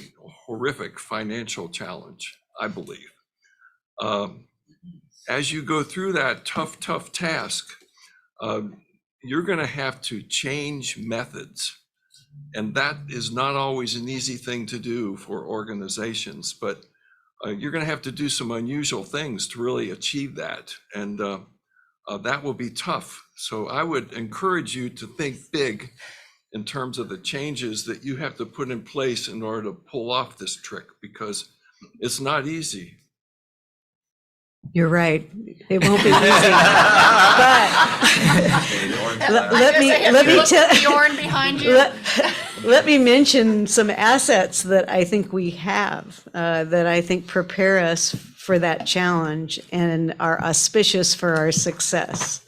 horrific financial challenge, I believe. As you go through that tough task, you're going to have to change methods, and that is not always an easy thing to do for organizations, but you're going to have to do some unusual things to really achieve that, and that will be tough. So I would encourage you to think big in terms of the changes that you have to put in place in order to pull off this trick, because it's not easy. You're right. It won't be easy. But let me mention some assets that I think we have, that I think prepare us for that challenge and are auspicious for our success.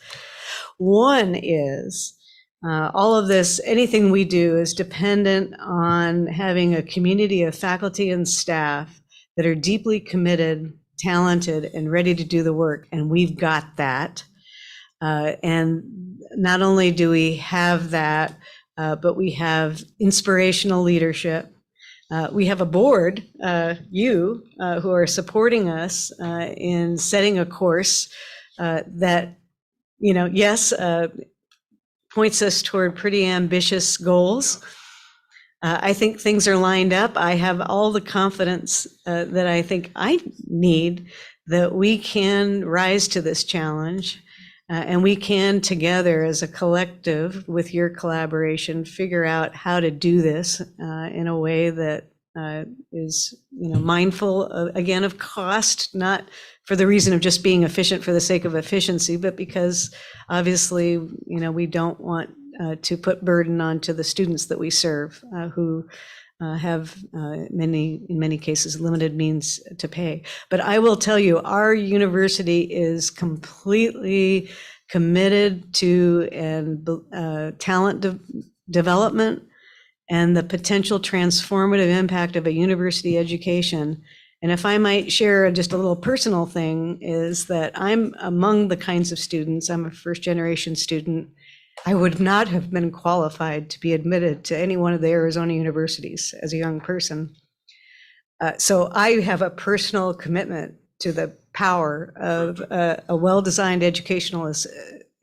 One is all of this, anything we do is dependent on having a community of faculty and staff that are deeply committed, talented, and ready to do the work, and we've got that. And not only do we have that, but we have inspirational leadership. We have a board, who are supporting us in setting a course that, yes, points us toward pretty ambitious goals. I think things are lined up. I have all the confidence that I think I need that we can rise to this challenge, and we can together as a collective, with your collaboration, figure out how to do this in a way that is mindful again of cost, not for the reason of just being efficient for the sake of efficiency, but because obviously we don't want to put burden onto the students that we serve, who have in many cases limited means to pay. But I will tell you, our university is completely committed to talent development and the potential transformative impact of a university education. And if I might share just a little personal thing, is that I'm among the kinds of students, I'm a first generation student, I would not have been qualified to be admitted to any one of the Arizona universities as a young person. So I have a personal commitment to the power of a well-designed educational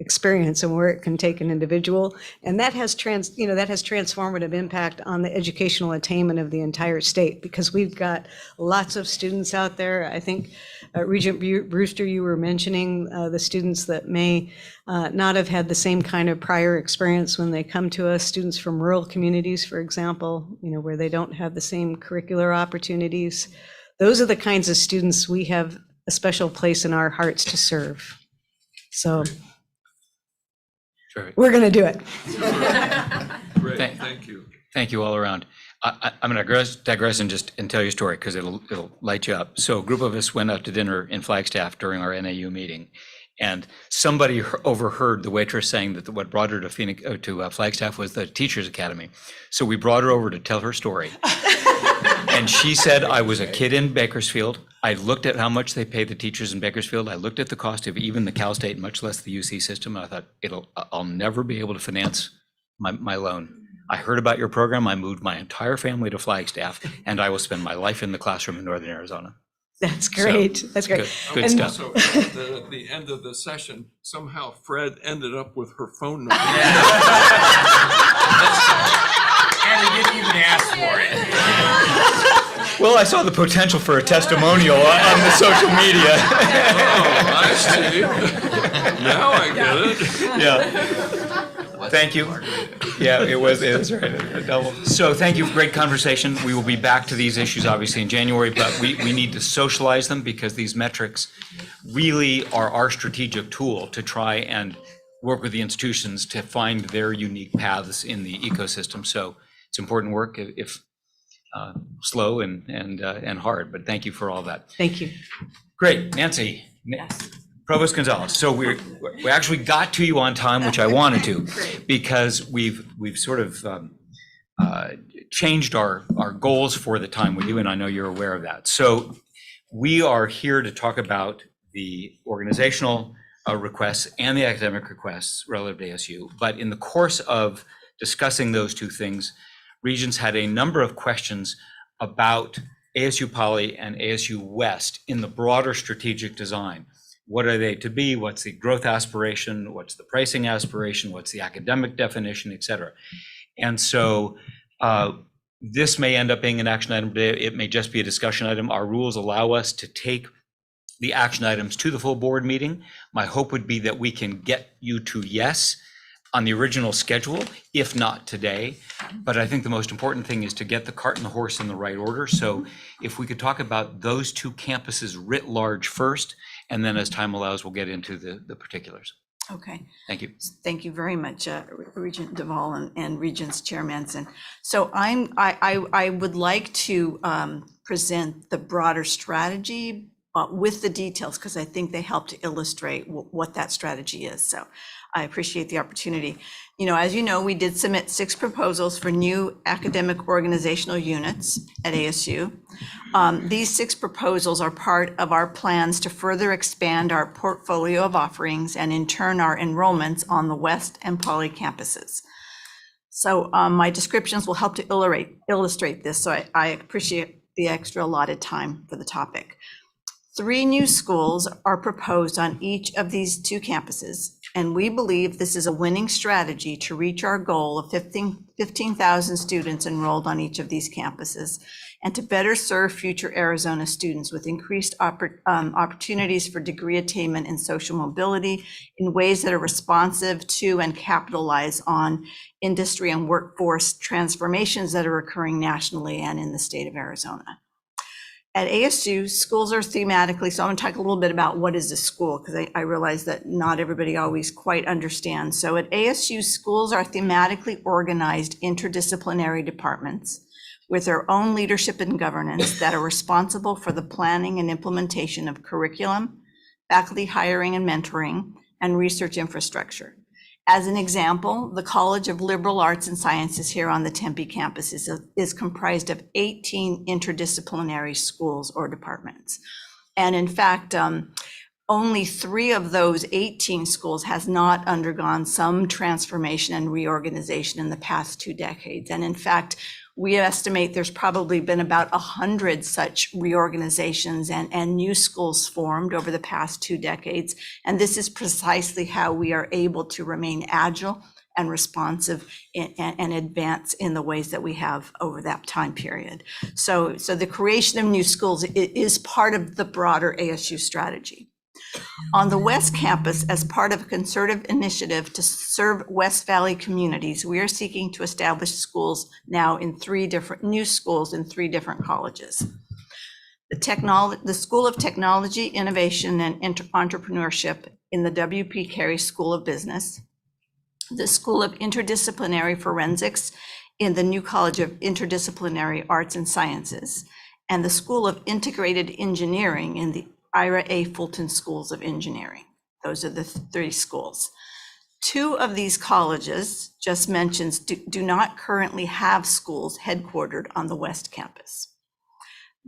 experience and where it can take an individual, and that has transformative impact on the educational attainment of the entire state, because we've got lots of students out there. I think Regent Brewster, you were mentioning the students that may not have had the same kind of prior experience when they come to us, students from rural communities, for example, where they don't have the same curricular opportunities. Those are the kinds of students we have a special place in our hearts to serve. So we're going to do it. Great, thank you. Thank you all around. I'm going to digress and tell you a story, because it'll light you up. So a group of us went out to dinner in Flagstaff during our NAU meeting, and somebody overheard the waitress saying that what brought her to Flagstaff was the Teachers Academy. So we brought her over to tell her story. And she said, I was a kid in Bakersfield. I looked at how much they pay the teachers in Bakersfield. I looked at the cost of even the Cal State, much less the UC system. And I thought, I'll never be able to finance my loan. I heard about your program. I moved my entire family to Flagstaff, and I will spend my life in the classroom in Northern Arizona. That's great. That's great. Good stuff. So at the end of the session, somehow Fred ended up with her phone number. And he didn't even ask for it. Well, I saw the potential for a testimonial on the social media. Oh, I see. Now I get it. Yeah. Thank you. Yeah, it was right. A double. So thank you. Great conversation. We will be back to these issues obviously in January, but we need to socialize them because these metrics really are our strategic tool to try and work with the institutions to find their unique paths in the ecosystem. So it's important work, if slow and hard, but thank you for all that. Thank you. Great, Nancy. Provost Gonzalez. So we actually got to you on time, which I wanted to, because we've sort of changed our goals for the time we do, and I know you're aware of that. So we are here to talk about the organizational requests and the academic requests relative to ASU. But in the course of discussing those two things, Regents had a number of questions about ASU Poly and ASU West in the broader strategic design. What are they to be? What's the growth aspiration? What's the pricing aspiration? What's the academic definition, et cetera? And so this may end up being an action item today. It may just be a discussion item. Our rules allow us to take the action items to the full board meeting. My hope would be that we can get you to yes on the original schedule, if not today. But I think the most important thing is to get the cart and the horse in the right order. So if we could talk about those two campuses writ large first, and then as time allows, we'll get into the particulars. Okay. Thank you. Thank you very much, Regent Duvall and Regents Chair Manson. So I would like to present the broader strategy with the details, because I think they help to illustrate what that strategy is. So I appreciate the opportunity. As you know, we did submit 6 proposals for new academic organizational units at ASU. These 6 proposals are part of our plans to further expand our portfolio of offerings and in turn our enrollments on the West and Poly campuses. So my descriptions will help to illustrate this. So I appreciate the extra allotted time for the topic. 3 new schools are proposed on each of these 2 campuses, and we believe this is a winning strategy to reach our goal of 15,000 students enrolled on each of these campuses, and to better serve future Arizona students with increased opportunities for degree attainment and social mobility in ways that are responsive to and capitalize on industry and workforce transformations that are occurring nationally and in the state of Arizona. At ASU, schools are thematically, so I'm going to talk a little bit about what is a school, because I realize that not everybody always quite understands. So at ASU, schools are thematically organized interdisciplinary departments with their own leadership and governance that are responsible for the planning and implementation of curriculum, faculty hiring and mentoring, and research infrastructure. As an example, the College of Liberal Arts and Sciences here on the Tempe campus is comprised of 18 interdisciplinary schools or departments. And in fact, only 3 of those 18 schools has not undergone some transformation and reorganization in the past 2 decades. And in fact, we estimate there's probably been about 100 such reorganizations and new schools formed over the past 2 decades. And this is precisely how we are able to remain agile and responsive and advance in the ways that we have over that time period. So the creation of new schools is part of the broader ASU strategy. On the West Campus, as part of a concerted initiative to serve West Valley communities, we are seeking to establish schools now in 3 different new schools in 3 different colleges. The School of Technology, Innovation, and Entrepreneurship in the W.P. Carey School of Business, the School of Interdisciplinary Forensics in the new College of Interdisciplinary Arts and Sciences, and the School of Integrated Engineering in the Ira A. Fulton Schools of Engineering. Those are the 3 schools. 2 of these colleges, just mentioned, do not currently have schools headquartered on the West Campus.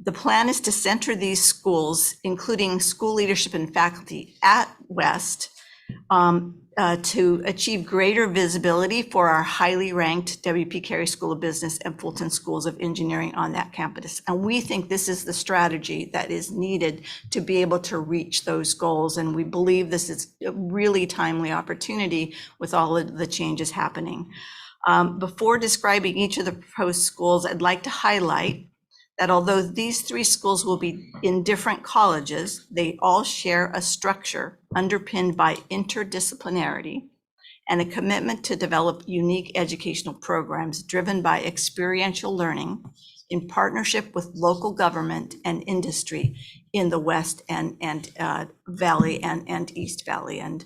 The plan is to center these schools, including school leadership and faculty at West, to achieve greater visibility for our highly ranked W.P. Carey School of Business and Fulton Schools of Engineering on that campus. And we think this is the strategy that is needed to be able to reach those goals. And we believe this is a really timely opportunity with all of the changes happening. Before describing each of the proposed schools, I'd like to highlight that although these 3 schools will be in different colleges, they all share a structure underpinned by interdisciplinarity and a commitment to develop unique educational programs driven by experiential learning in partnership with local government and industry in the West and Valley and East Valley. And,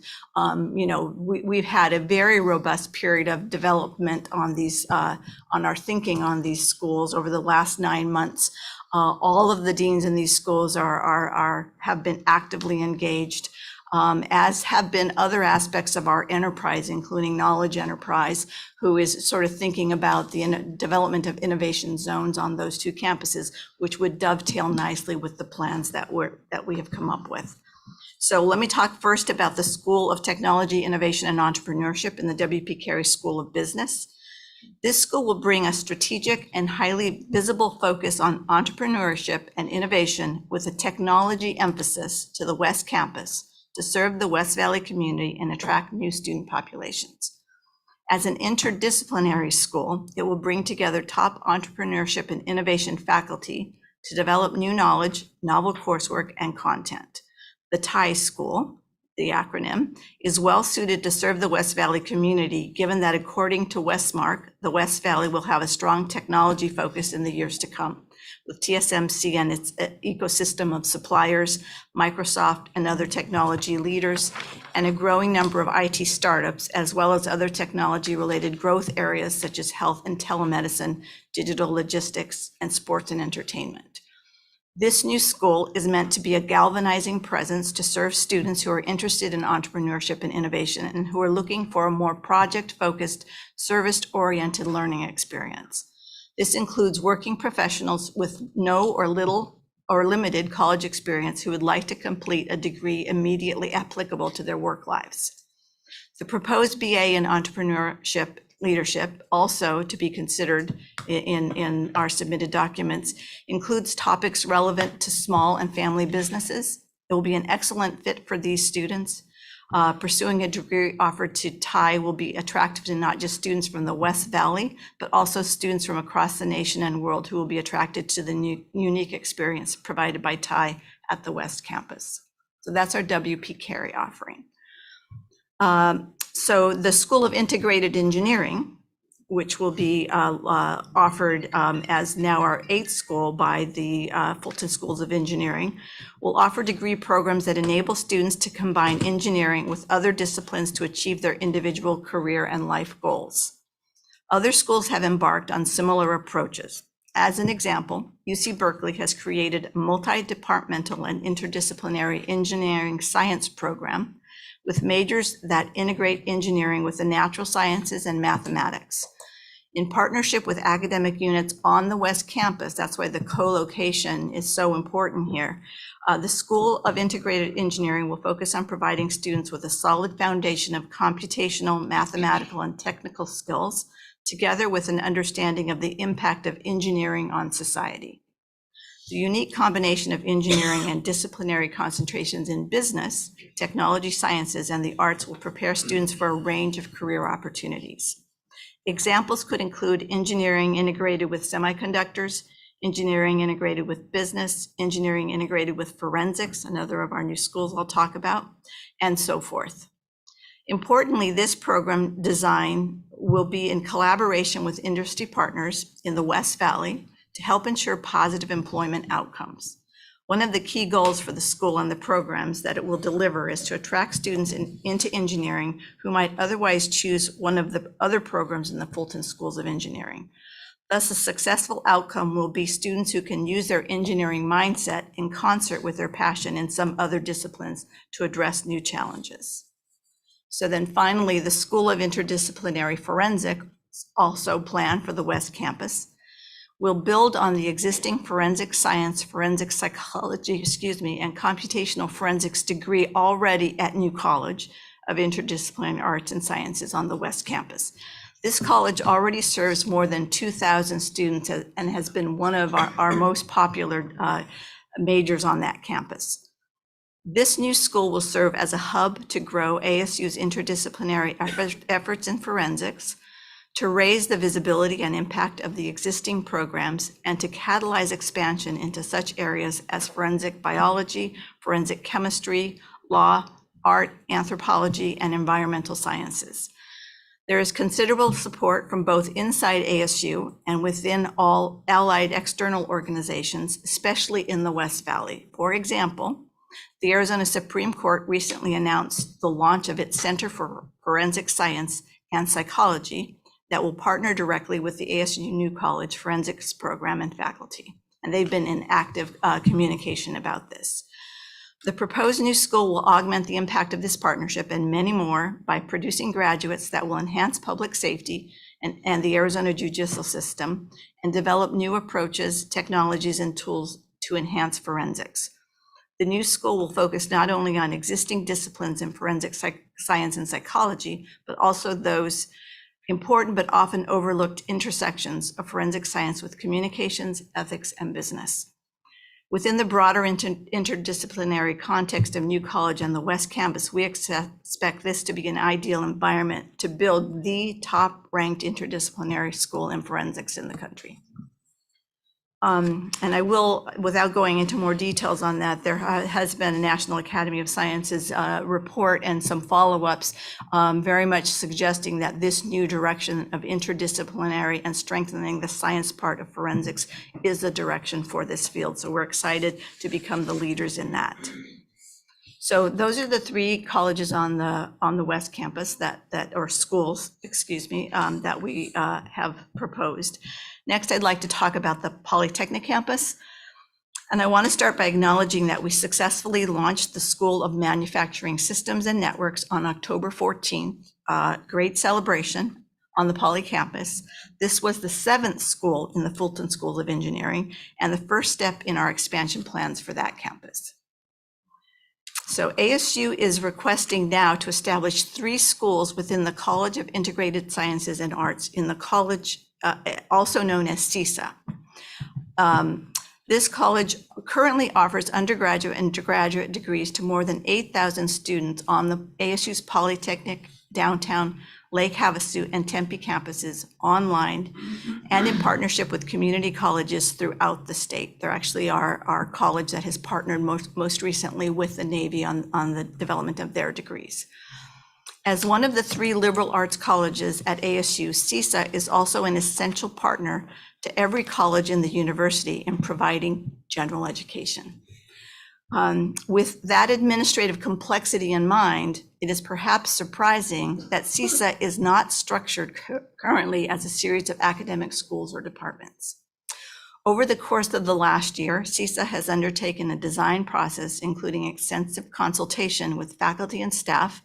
we've had a very robust period of development on these, on our thinking on these schools over the last 9 months. All of the deans in these schools have been actively engaged, as have been other aspects of our enterprise, including Knowledge Enterprise, who is sort of thinking about the development of innovation zones on those 2 campuses, which would dovetail nicely with the plans that we have come up with. So let me talk first about the School of Technology, Innovation, and Entrepreneurship in the W.P. Carey School of Business. This school will bring a strategic and highly visible focus on entrepreneurship and innovation with a technology emphasis to the West Campus to serve the West Valley community and attract new student populations. As an interdisciplinary school, it will bring together top entrepreneurship and innovation faculty to develop new knowledge, novel coursework, and content. The TIE School, the acronym, is well suited to serve the West Valley community, given that according to Westmark, the West Valley will have a strong technology focus in the years to come, with TSMC and its ecosystem of suppliers, Microsoft and other technology leaders, and a growing number of IT startups, as well as other technology-related growth areas such as health and telemedicine, digital logistics, and sports and entertainment. This new school is meant to be a galvanizing presence to serve students who are interested in entrepreneurship and innovation and who are looking for a more project-focused, service-oriented learning experience. This includes working professionals with no or little or limited college experience who would like to complete a degree immediately applicable to their work lives. The proposed BA in entrepreneurship leadership, also to be considered in our submitted documents, includes topics relevant to small and family businesses. It will be an excellent fit for these students. Pursuing a degree offered to TIE will be attractive to not just students from the West Valley, but also students from across the nation and world who will be attracted to the unique experience provided by TIE at the West Campus. So that's our W.P. Carey offering. So the School of Integrated Engineering, which will be offered as now our 8th school by the Fulton Schools of Engineering, will offer degree programs that enable students to combine engineering with other disciplines to achieve their individual career and life goals. Other schools have embarked on similar approaches. As an example, UC Berkeley has created a multi-departmental and interdisciplinary engineering science program with majors that integrate engineering with the natural sciences and mathematics. In partnership with academic units on the West Campus, that's why the co-location is so important here, the School of Integrated Engineering will focus on providing students with a solid foundation of computational, mathematical, and technical skills, together with an understanding of the impact of engineering on society. The unique combination of engineering and disciplinary concentrations in business, technology sciences, and the arts will prepare students for a range of career opportunities. Examples could include engineering integrated with semiconductors, engineering integrated with business, engineering integrated with forensics, another of our new schools I'll talk about, and so forth. Importantly, this program design will be in collaboration with industry partners in the West Valley to help ensure positive employment outcomes. One of the key goals for the school and the programs that it will deliver is to attract students into engineering who might otherwise choose one of the other programs in the Fulton Schools of Engineering. Thus, a successful outcome will be students who can use their engineering mindset in concert with their passion in some other disciplines to address new challenges. So then finally, the School of Interdisciplinary Forensics, also planned for the West Campus, will build on the existing forensic science, forensic psychology, and computational forensics degree already at New College of Interdisciplinary Arts and Sciences on the West Campus. This college already serves more than 2,000 students and has been one of our most popular majors on that campus. This new school will serve as a hub to grow ASU's interdisciplinary efforts in forensics, to raise the visibility and impact of the existing programs, and to catalyze expansion into such areas as forensic biology, forensic chemistry, law, art, anthropology, and environmental sciences. There is considerable support from both inside ASU and within all allied external organizations, especially in the West Valley. For example, the Arizona Supreme Court recently announced the launch of its Center for Forensic Science and Psychology that will partner directly with the ASU New College Forensics Program and faculty. And they've been in active communication about this. The proposed new school will augment the impact of this partnership and many more by producing graduates that will enhance public safety and the Arizona judicial system and develop new approaches, technologies, and tools to enhance forensics. The new school will focus not only on existing disciplines in forensic science and psychology, but also those important but often overlooked intersections of forensic science with communications, ethics, and business. Within the broader interdisciplinary context of New College and the West Campus, we expect this to be an ideal environment to build the top-ranked interdisciplinary school in forensics in the country. And I will, without going into more details on that, there has been a National Academy of Sciences report and some follow-ups very much suggesting that this new direction of interdisciplinary and strengthening the science part of forensics is the direction for this field. So we're excited to become the leaders in that. So those are the three colleges on the West Campus or schools, excuse me, that we have proposed. Next, I'd like to talk about the Polytechnic campus. And I want to start by acknowledging that we successfully launched the School of Manufacturing Systems and Networks on October 14th. Great celebration on the Poly campus. This was the 7th school in the Fulton School of Engineering and the first step in our expansion plans for that campus. So ASU is requesting now to establish 3 schools within the College of Integrated Sciences and Arts in the college, also known as CISA. This college currently offers undergraduate and graduate degrees to more than 8,000 students on the ASU's Polytechnic, Downtown, Lake Havasu, and Tempe campuses online and in partnership with community colleges throughout the state. They're actually our college that has partnered most recently with the Navy on the development of their degrees. As one of the 3 liberal arts colleges at ASU, CISA is also an essential partner to every college in the university in providing general education. With that administrative complexity in mind, it is perhaps surprising that CISA is not structured currently as a series of academic schools or departments. Over the course of the last year, CISA has undertaken a design process, including extensive consultation with faculty and staff,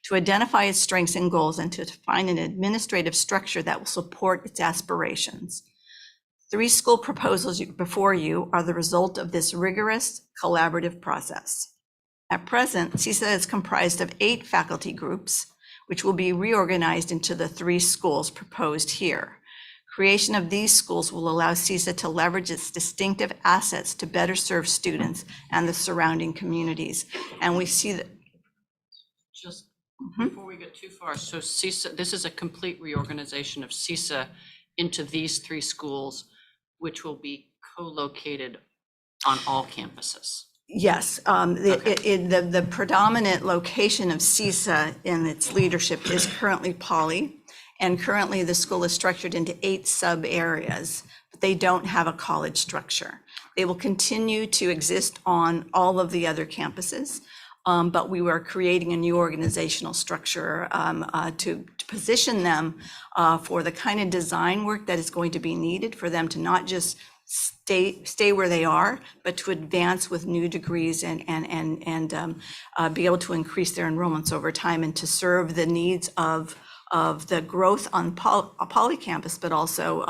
to identify its strengths and goals and to define an administrative structure that will support its aspirations. 3 school proposals before you are the result of this rigorous collaborative process. At present, CISA is comprised of 8 faculty groups, which will be reorganized into the 3 schools proposed here. Creation of these schools will allow CISA to leverage its distinctive assets to better serve students and the surrounding communities. And we see that. Just before we get too far, so CISA, this is a complete reorganization of CISA into these 3 schools, which will be co-located on all campuses. Yes, the predominant location of CISA in its leadership is currently Poly, and currently the school is structured into 8 sub areas, but they don't have a college structure. They will continue to exist on all of the other campuses. But we were creating a new organizational structure to position them for the kind of design work that is going to be needed for them to not just stay where they are, but to advance with new degrees and be able to increase their enrollments over time and to serve the needs of the growth on Poly campus, but also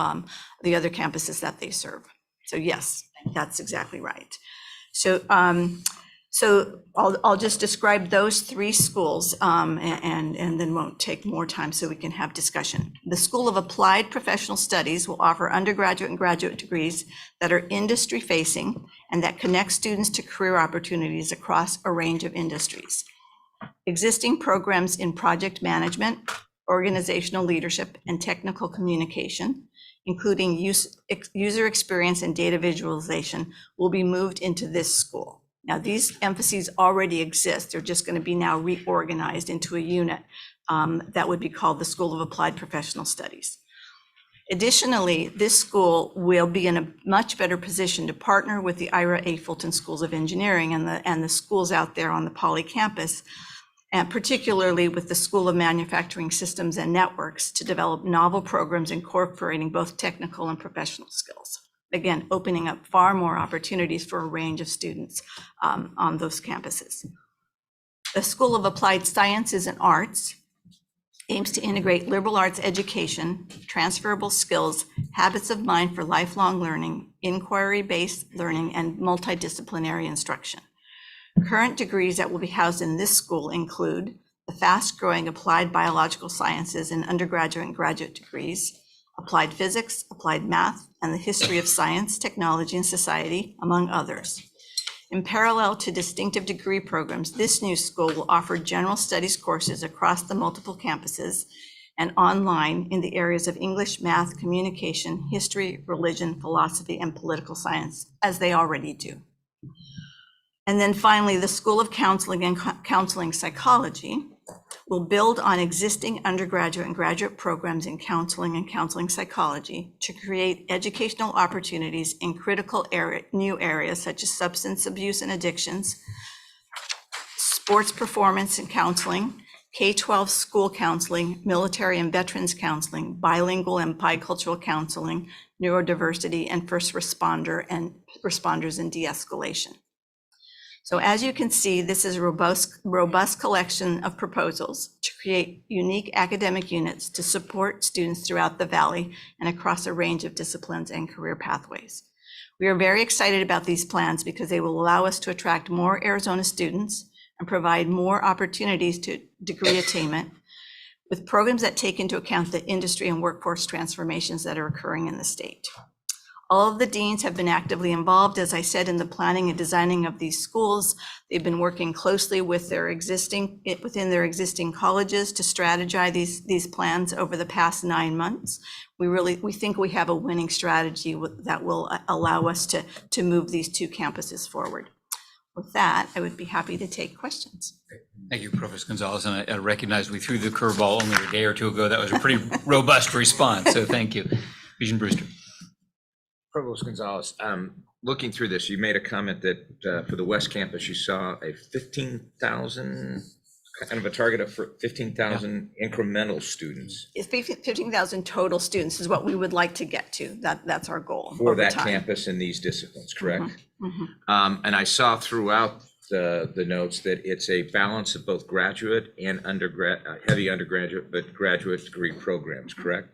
the other campuses that they serve. So yes, that's exactly right. So I'll just describe those 3 schools and then won't take more time so we can have discussion. The School of Applied Professional Studies will offer undergraduate and graduate degrees that are industry facing and that connect students to career opportunities across a range of industries. Existing programs in project management, organizational leadership, and technical communication, including user experience and data visualization, will be moved into this school. Now, these emphases already exist. They're just going to be now reorganized into a unit that would be called the School of Applied Professional Studies. Additionally, this school will be in a much better position to partner with the Ira A. Fulton Schools of Engineering and the schools out there on the Poly campus, and particularly with the School of Manufacturing Systems and Networks, to develop novel programs incorporating both technical and professional skills. Again, opening up far more opportunities for a range of students on those campuses. The School of Applied Sciences and Arts aims to integrate liberal arts education, transferable skills, habits of mind for lifelong learning, inquiry-based learning, and multidisciplinary instruction. Current degrees that will be housed in this school include the fast-growing applied biological sciences and undergraduate and graduate degrees, applied physics, applied math, and the history of science, technology, and society, among others. In parallel to distinctive degree programs, this new school will offer general studies courses across the multiple campuses and online in the areas of English, math, communication, history, religion, philosophy, and political science, as they already do. And then finally, the School of Counseling and Counseling Psychology will build on existing undergraduate and graduate programs in counseling and counseling psychology to create educational opportunities in critical new areas such as substance abuse and addictions, sports performance and counseling, K-12 school counseling, military and veterans counseling, bilingual and bicultural counseling, neurodiversity, and first responders and de-escalation. So as you can see, this is a robust collection of proposals to create unique academic units to support students throughout the Valley and across a range of disciplines and career pathways. We are very excited about these plans because they will allow us to attract more Arizona students and provide more opportunities to degree attainment with programs that take into account the industry and workforce transformations that are occurring in the state. All of the deans have been actively involved, as I said, in the planning and designing of these schools. They've been working closely with within their existing colleges to strategize these plans over the past 9 months. We think we have a winning strategy that will allow us to move these two campuses forward. With that, I would be happy to take questions. Thank you, Professor Gonzalez. And I recognize we threw the curveball only a day or two ago. That was a pretty robust response, so thank you. Regent Brewster. Provost Gonzalez, looking through this, you made a comment that for the West Campus, you saw a 15,000, kind of a target of 15,000 incremental students. 15,000 total students is what we would like to get to. That's our goal. For over that time. campus in these disciplines, correct? Mhm. And I saw throughout the notes that it's a balance of both graduate and heavy undergraduate, but graduate degree programs, correct?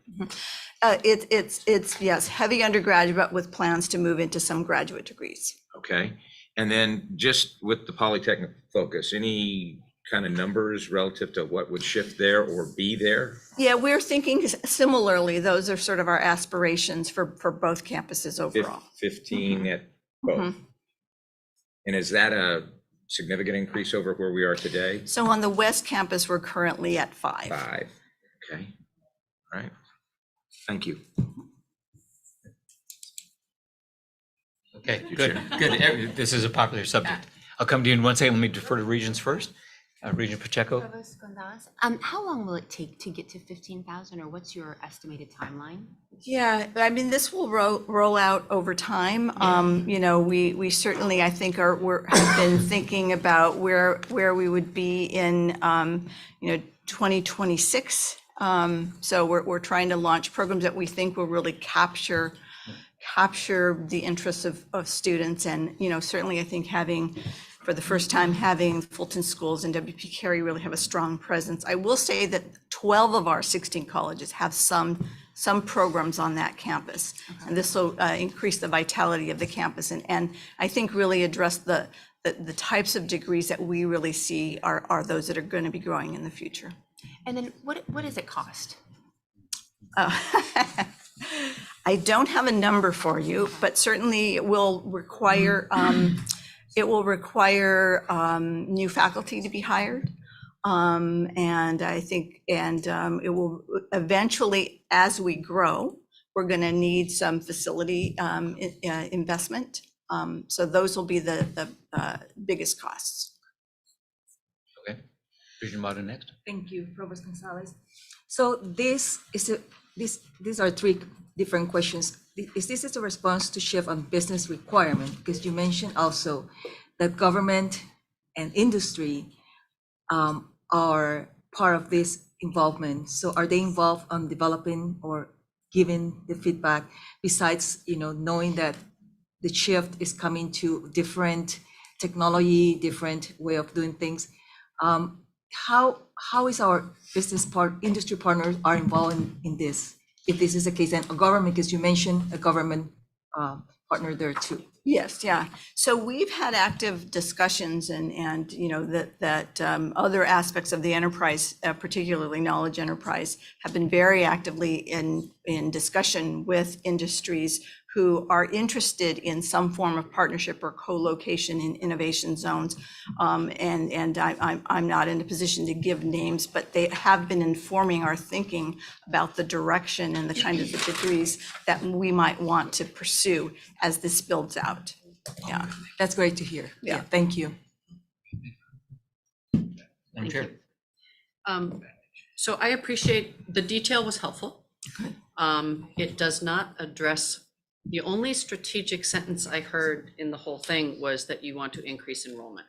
It's yes, heavy undergraduate with plans to move into some graduate degrees. Okay. And then just with the Polytechnic focus, any kind of numbers relative to what would shift there or be there? Yeah, we're thinking similarly. Those are sort of our aspirations for both campuses overall. 15 at both. And is that a significant increase over where we are today? So on the West Campus, we're currently at 5. 5. Okay. All right. Thank you. Okay, good. This is a popular subject. I'll come to you in one second. Let me defer to Regents first. Regent Pacheco. Provost Gonzalez, how long will it take to get to 15,000, or what's your estimated timeline? Yeah, I mean, this will roll out over time. You know, we certainly, I think, have been thinking about where we would be in, 2026. So we're trying to launch programs that we think will really capture the interests of students. And, certainly I think for the first time, having Fulton Schools and WP Carey really have a strong presence. I will say that 12 of our 16 colleges have some programs on that campus. And this will increase the vitality of the campus and I think really address the types of degrees that we really see are those that are going to be growing in the future. And then what does it cost? I don't have a number for you, but certainly it will require new faculty to be hired. And I think, it will eventually, as we grow, we're going to need some facility investment. So those will be the biggest costs. Okay. Regent Mata next. Thank you, Provost Gonzalez. So these are three different questions. Is this a response to shift on business requirement? Because you mentioned also that government and industry are part of this involvement. So are they involved on developing or giving the feedback besides, knowing that the shift is coming to different technology, different way of doing things? How is our industry partners are involved in this? If this is the case, and a government, because you mentioned a government partner there too. Yes, yeah. So we've had active discussions and that other aspects of the enterprise, particularly knowledge enterprise, have been very actively in discussion with industries who are interested in some form of partnership or co-location in innovation zones. And I'm not in a position to give names, but they have been informing our thinking about the direction and the kind of degrees that we might want to pursue as this builds out. Yeah, That's great to hear. Yeah. Thank you. Madam Chair. So I appreciate, the detail was helpful. It does not address, the only strategic sentence I heard in the whole thing was that you want to increase enrollment.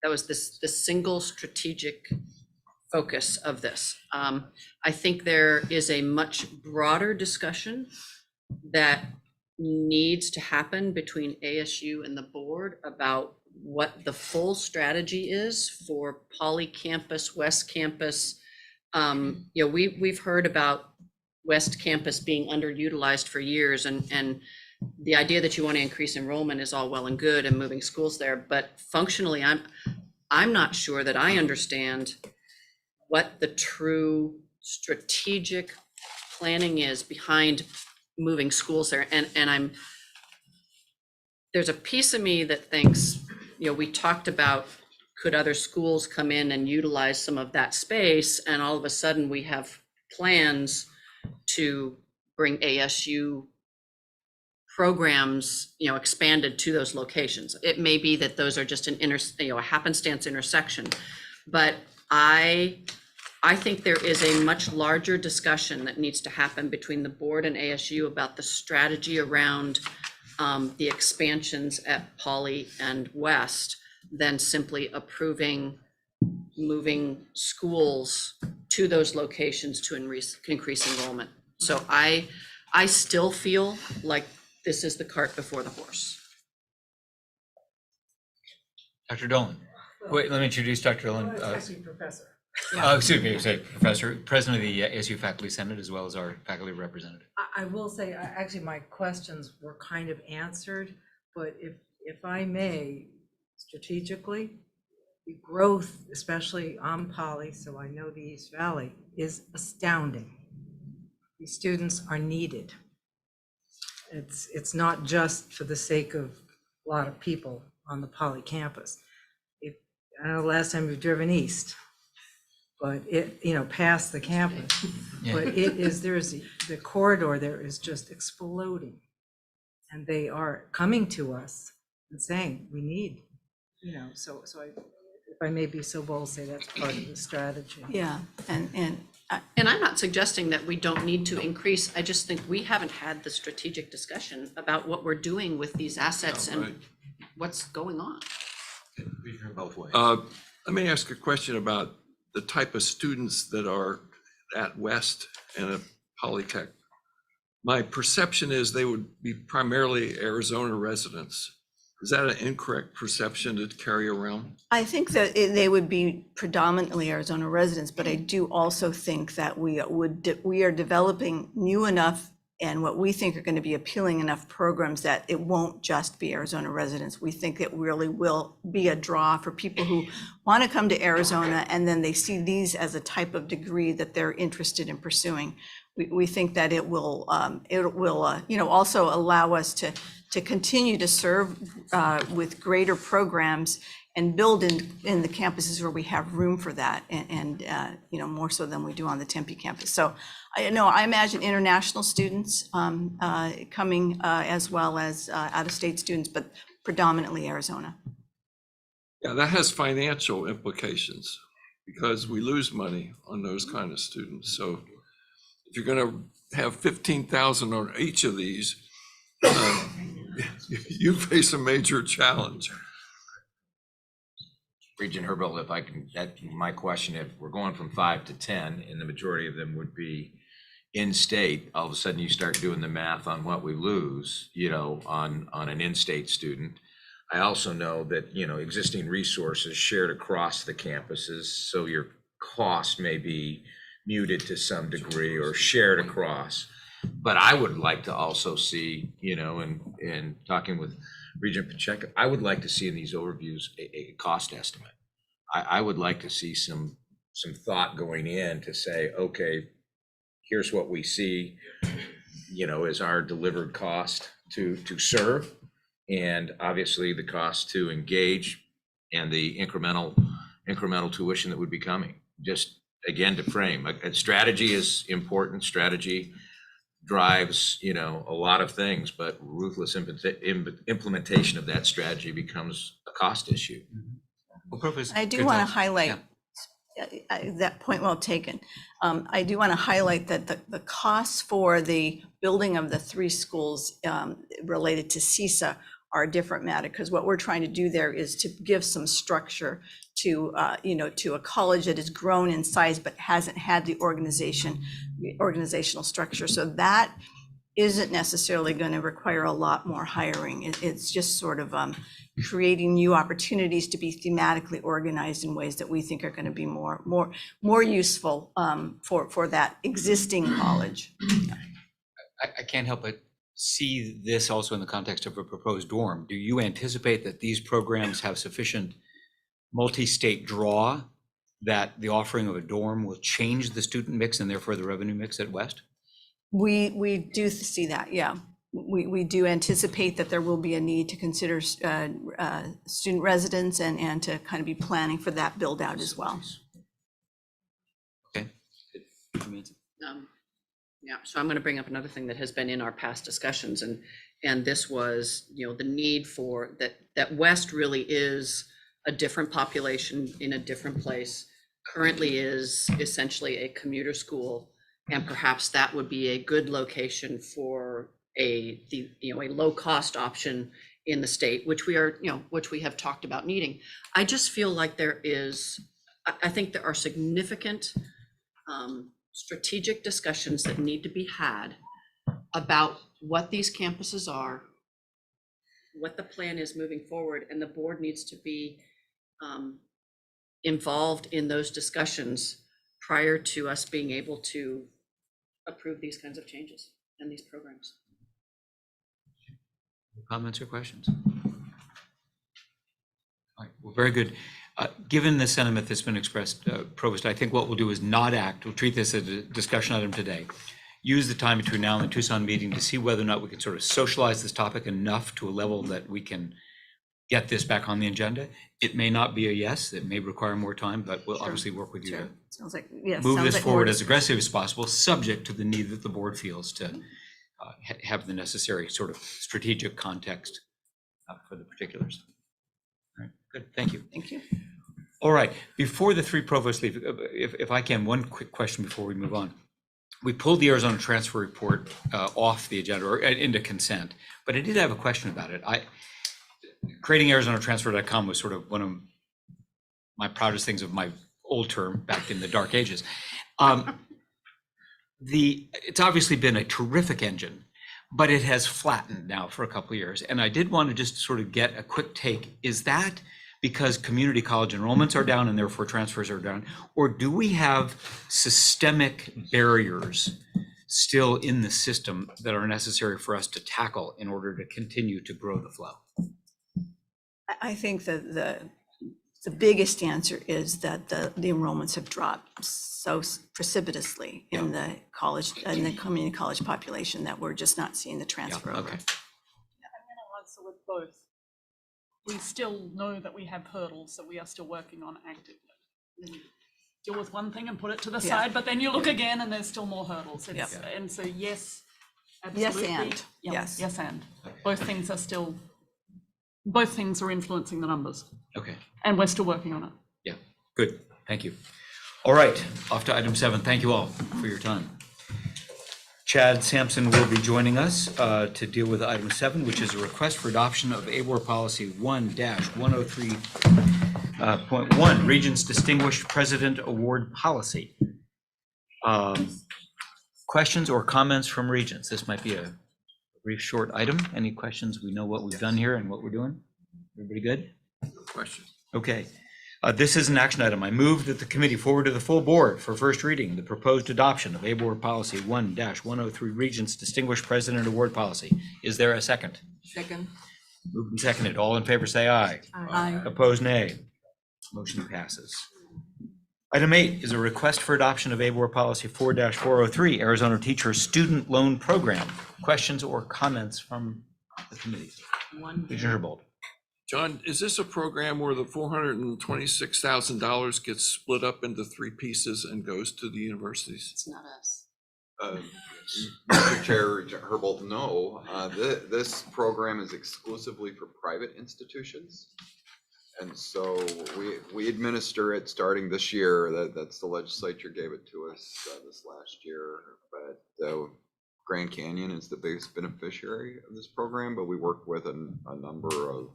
That was the single strategic focus of this. I think there is a much broader discussion that needs to happen between ASU and the board about what the full strategy is for Poly Campus, West Campus. We've heard about West Campus being underutilized for years, and the idea that you want to increase enrollment is all well and good and moving schools there, but functionally, I'm not sure that I understand what the true strategic planning is behind moving schools there. And there's a piece of me that thinks, we talked about, could other schools come in and utilize some of that space? And all of a sudden we have plans to bring ASU programs, expanded to those locations. It may be that those are just a happenstance intersection, but I think there is a much larger discussion that needs to happen between the board and ASU about the strategy around the expansions at Poly and West than simply approving moving schools to those locations to increase enrollment. So I still feel like this is the cart before the horse. Dr. Dolan. Wait, let me introduce Dr. Dolan. Actually, Professor. Excuse me, Professor, President of the ASU Faculty Senate, as well as our faculty representative. I will say, actually, my questions were kind of answered, but if I may, strategically, the growth, especially on Poly, so I know the East Valley, is astounding. These students are needed. It's not just for the sake of a lot of people on the Poly campus. I know the last time you've driven east, but past the campus, Yeah. but there's the corridor there is just exploding. And they are coming to us and saying, we need, so if I may be so bold, say that's part of the strategy. Yeah, and I'm not suggesting that we don't need to increase. I just think we haven't had the strategic discussion about what we're doing with these assets and what's going on. Both ways. Let me ask a question about the type of students that are at West and at Polytech. My perception is they would be primarily Arizona residents. Is that an incorrect perception to carry around? I think that they would be predominantly Arizona residents, but I do also think that we are developing new enough and what we think are going to be appealing enough programs that it won't just be Arizona residents. We think it really will be a draw for people who want to come to Arizona, and then they see these as a type of degree that they're interested in pursuing. We think that it will also allow us to continue to serve with greater programs and build in the campuses where we have room for that, and more so than we do on the Tempe campus. So I imagine international students coming as well as out-of-state students, but predominantly Arizona. Yeah, that has financial implications because we lose money on those kind of students. So if you're going to have 15,000 on each of these, you face a major challenge. Regent Herbold, if I can, my question, if we're going from 5 to 10, and the majority of them would be in-state, all of a sudden you start doing the math on what we lose, on an in-state student. I also know that, existing resources shared across the campuses, so your cost may be muted to some degree or shared across. But I would like to also see, and talking with Regent Pacheco, I would like to see in these overviews a cost estimate. I would like to see some thought going in to say, okay, here's what we see, as our delivered cost to serve, and obviously the cost to engage and the incremental tuition that would be coming. Just again, to frame, a strategy is important. Strategy drives, a lot of things, but ruthless implementation of that strategy becomes a cost issue. Well, Professor I do want to Gonzalez. highlight that point well taken. I do want to highlight that the costs for the building of the 3 schools related to CISA are a different matter, because what we're trying to do there is to give some structure to to a college that has grown in size but hasn't had the organizational structure. So that isn't necessarily going to require a lot more hiring. It's just sort of creating new opportunities to be thematically organized in ways that we think are going to be more useful for that existing college. I can't help but see this also in the context of a proposed dorm. Do you anticipate that these programs have sufficient multi-state draw that the offering of a dorm will change the student mix and therefore the revenue mix at West? We do see that, yeah. We do anticipate that there will be a need to consider student residence and to kind of be planning for that build out as well. Okay. Yeah, so I'm going to bring up another thing that has been in our past discussions, and this was, the need for that West really is a different population in a different place, currently is essentially a commuter school, and perhaps that would be a good location for a low cost option in the state, which we have talked about needing. I just feel like I think there are significant strategic discussions that need to be had about what these campuses are, what the plan is moving forward, and the board needs to be involved in those discussions prior to us being able to approve these kinds of changes and these programs. Comments or questions? All right, well, very good. Given the sentiment that's been expressed, Provost, I think what we'll do is not act. We'll treat this as a discussion item today. Use the time between now and the Tucson meeting to see whether or not we can sort of socialize this topic enough to a level that we can get this back on the agenda. It may not be a yes. It may require more time, but we'll obviously work with you to Sounds like, yes. move sounds this like forward more- as aggressive as possible, subject to the need that the board feels to have the necessary sort of strategic context for the particulars. All right, good, thank you. Thank you. All right, before the 3 provosts leave, if I can, one quick question before we move on. We pulled the Arizona transfer report off the agenda or into consent, but I did have a question about it. Creating ArizonaTransfer.com was sort of one of my proudest things of my old term back in the dark ages. It's obviously been a terrific engine, but it has flattened now for a couple of years. And I did want to just sort of get a quick take. Is that because community college enrollments are down and therefore transfers are down? Or do we have systemic barriers still in the system that are necessary for us to tackle in order to continue to grow the flow? I think that the biggest answer is that the enrollments have dropped so precipitously in the community college population that we're just not seeing the transfer over. Okay. I'm going to answer with both. We still know that we have hurdles that we are still working on actively. Deal with one thing and put it to the side, but then you look again and there's still more hurdles. And so yes, absolutely. Yes, and. Yeah, Yes. yes, and. Both things are still both things are influencing the numbers, Okay, and we're still working on it. yeah, good, thank you. All right, off to item 7. Thank you all for your time. Chad Sampson will be joining us to deal with item 7, which is a request for adoption of ABOR Policy 1-103.1, Regents Distinguished President Award Policy. Questions or comments from Regents? This might be a brief, short item. Any questions? We know what we've done here and what we're doing. Everybody good? Question. Okay. This is an action item. I move that the committee forward to the full board for first reading the proposed adoption of ABOR Policy 1-103 Regents Distinguished President Award Policy. Is there a second? Second. Moved and seconded. All in favor say aye. Aye. Opposed, nay. Motion passes. Item 8 is a request for adoption of ABOR Policy 4-403 Arizona Teacher Student Loan Program. Questions or comments from the committee? Regent Herbold. John, is this a program where the $426,000 gets split up into 3 pieces and goes to the universities? It's not us. Mr. Chair, Regent Herbold, no. This program is exclusively for private institutions. And so we administer it starting this year. That's the legislature gave it to us this last year. But Grand Canyon is the biggest beneficiary of this program, but we work with a number of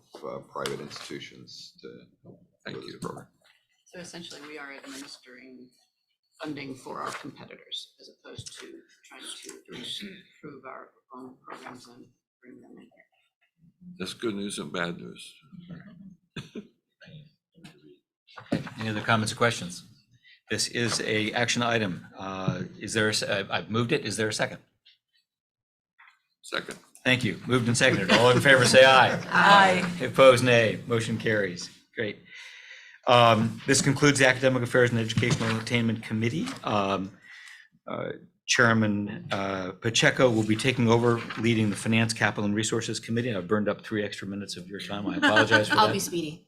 private institutions to do this program. So essentially, we are administering funding for our competitors as opposed to trying to improve our own programs and bring them in here. That's good news and bad news. Any other comments or questions? This is a action item. Is there, I've moved it. Is there a second? Second. Thank you. Moved and seconded. All in favor say aye. Aye. Opposed, nay. Motion carries. Great. This concludes the Academic Affairs and Educational Attainment Committee. Chairman Pacheco will be taking over leading the Finance, Capital, and Resources Committee. I've burned up 3 extra minutes of your time. I apologize for that. I'll be speedy.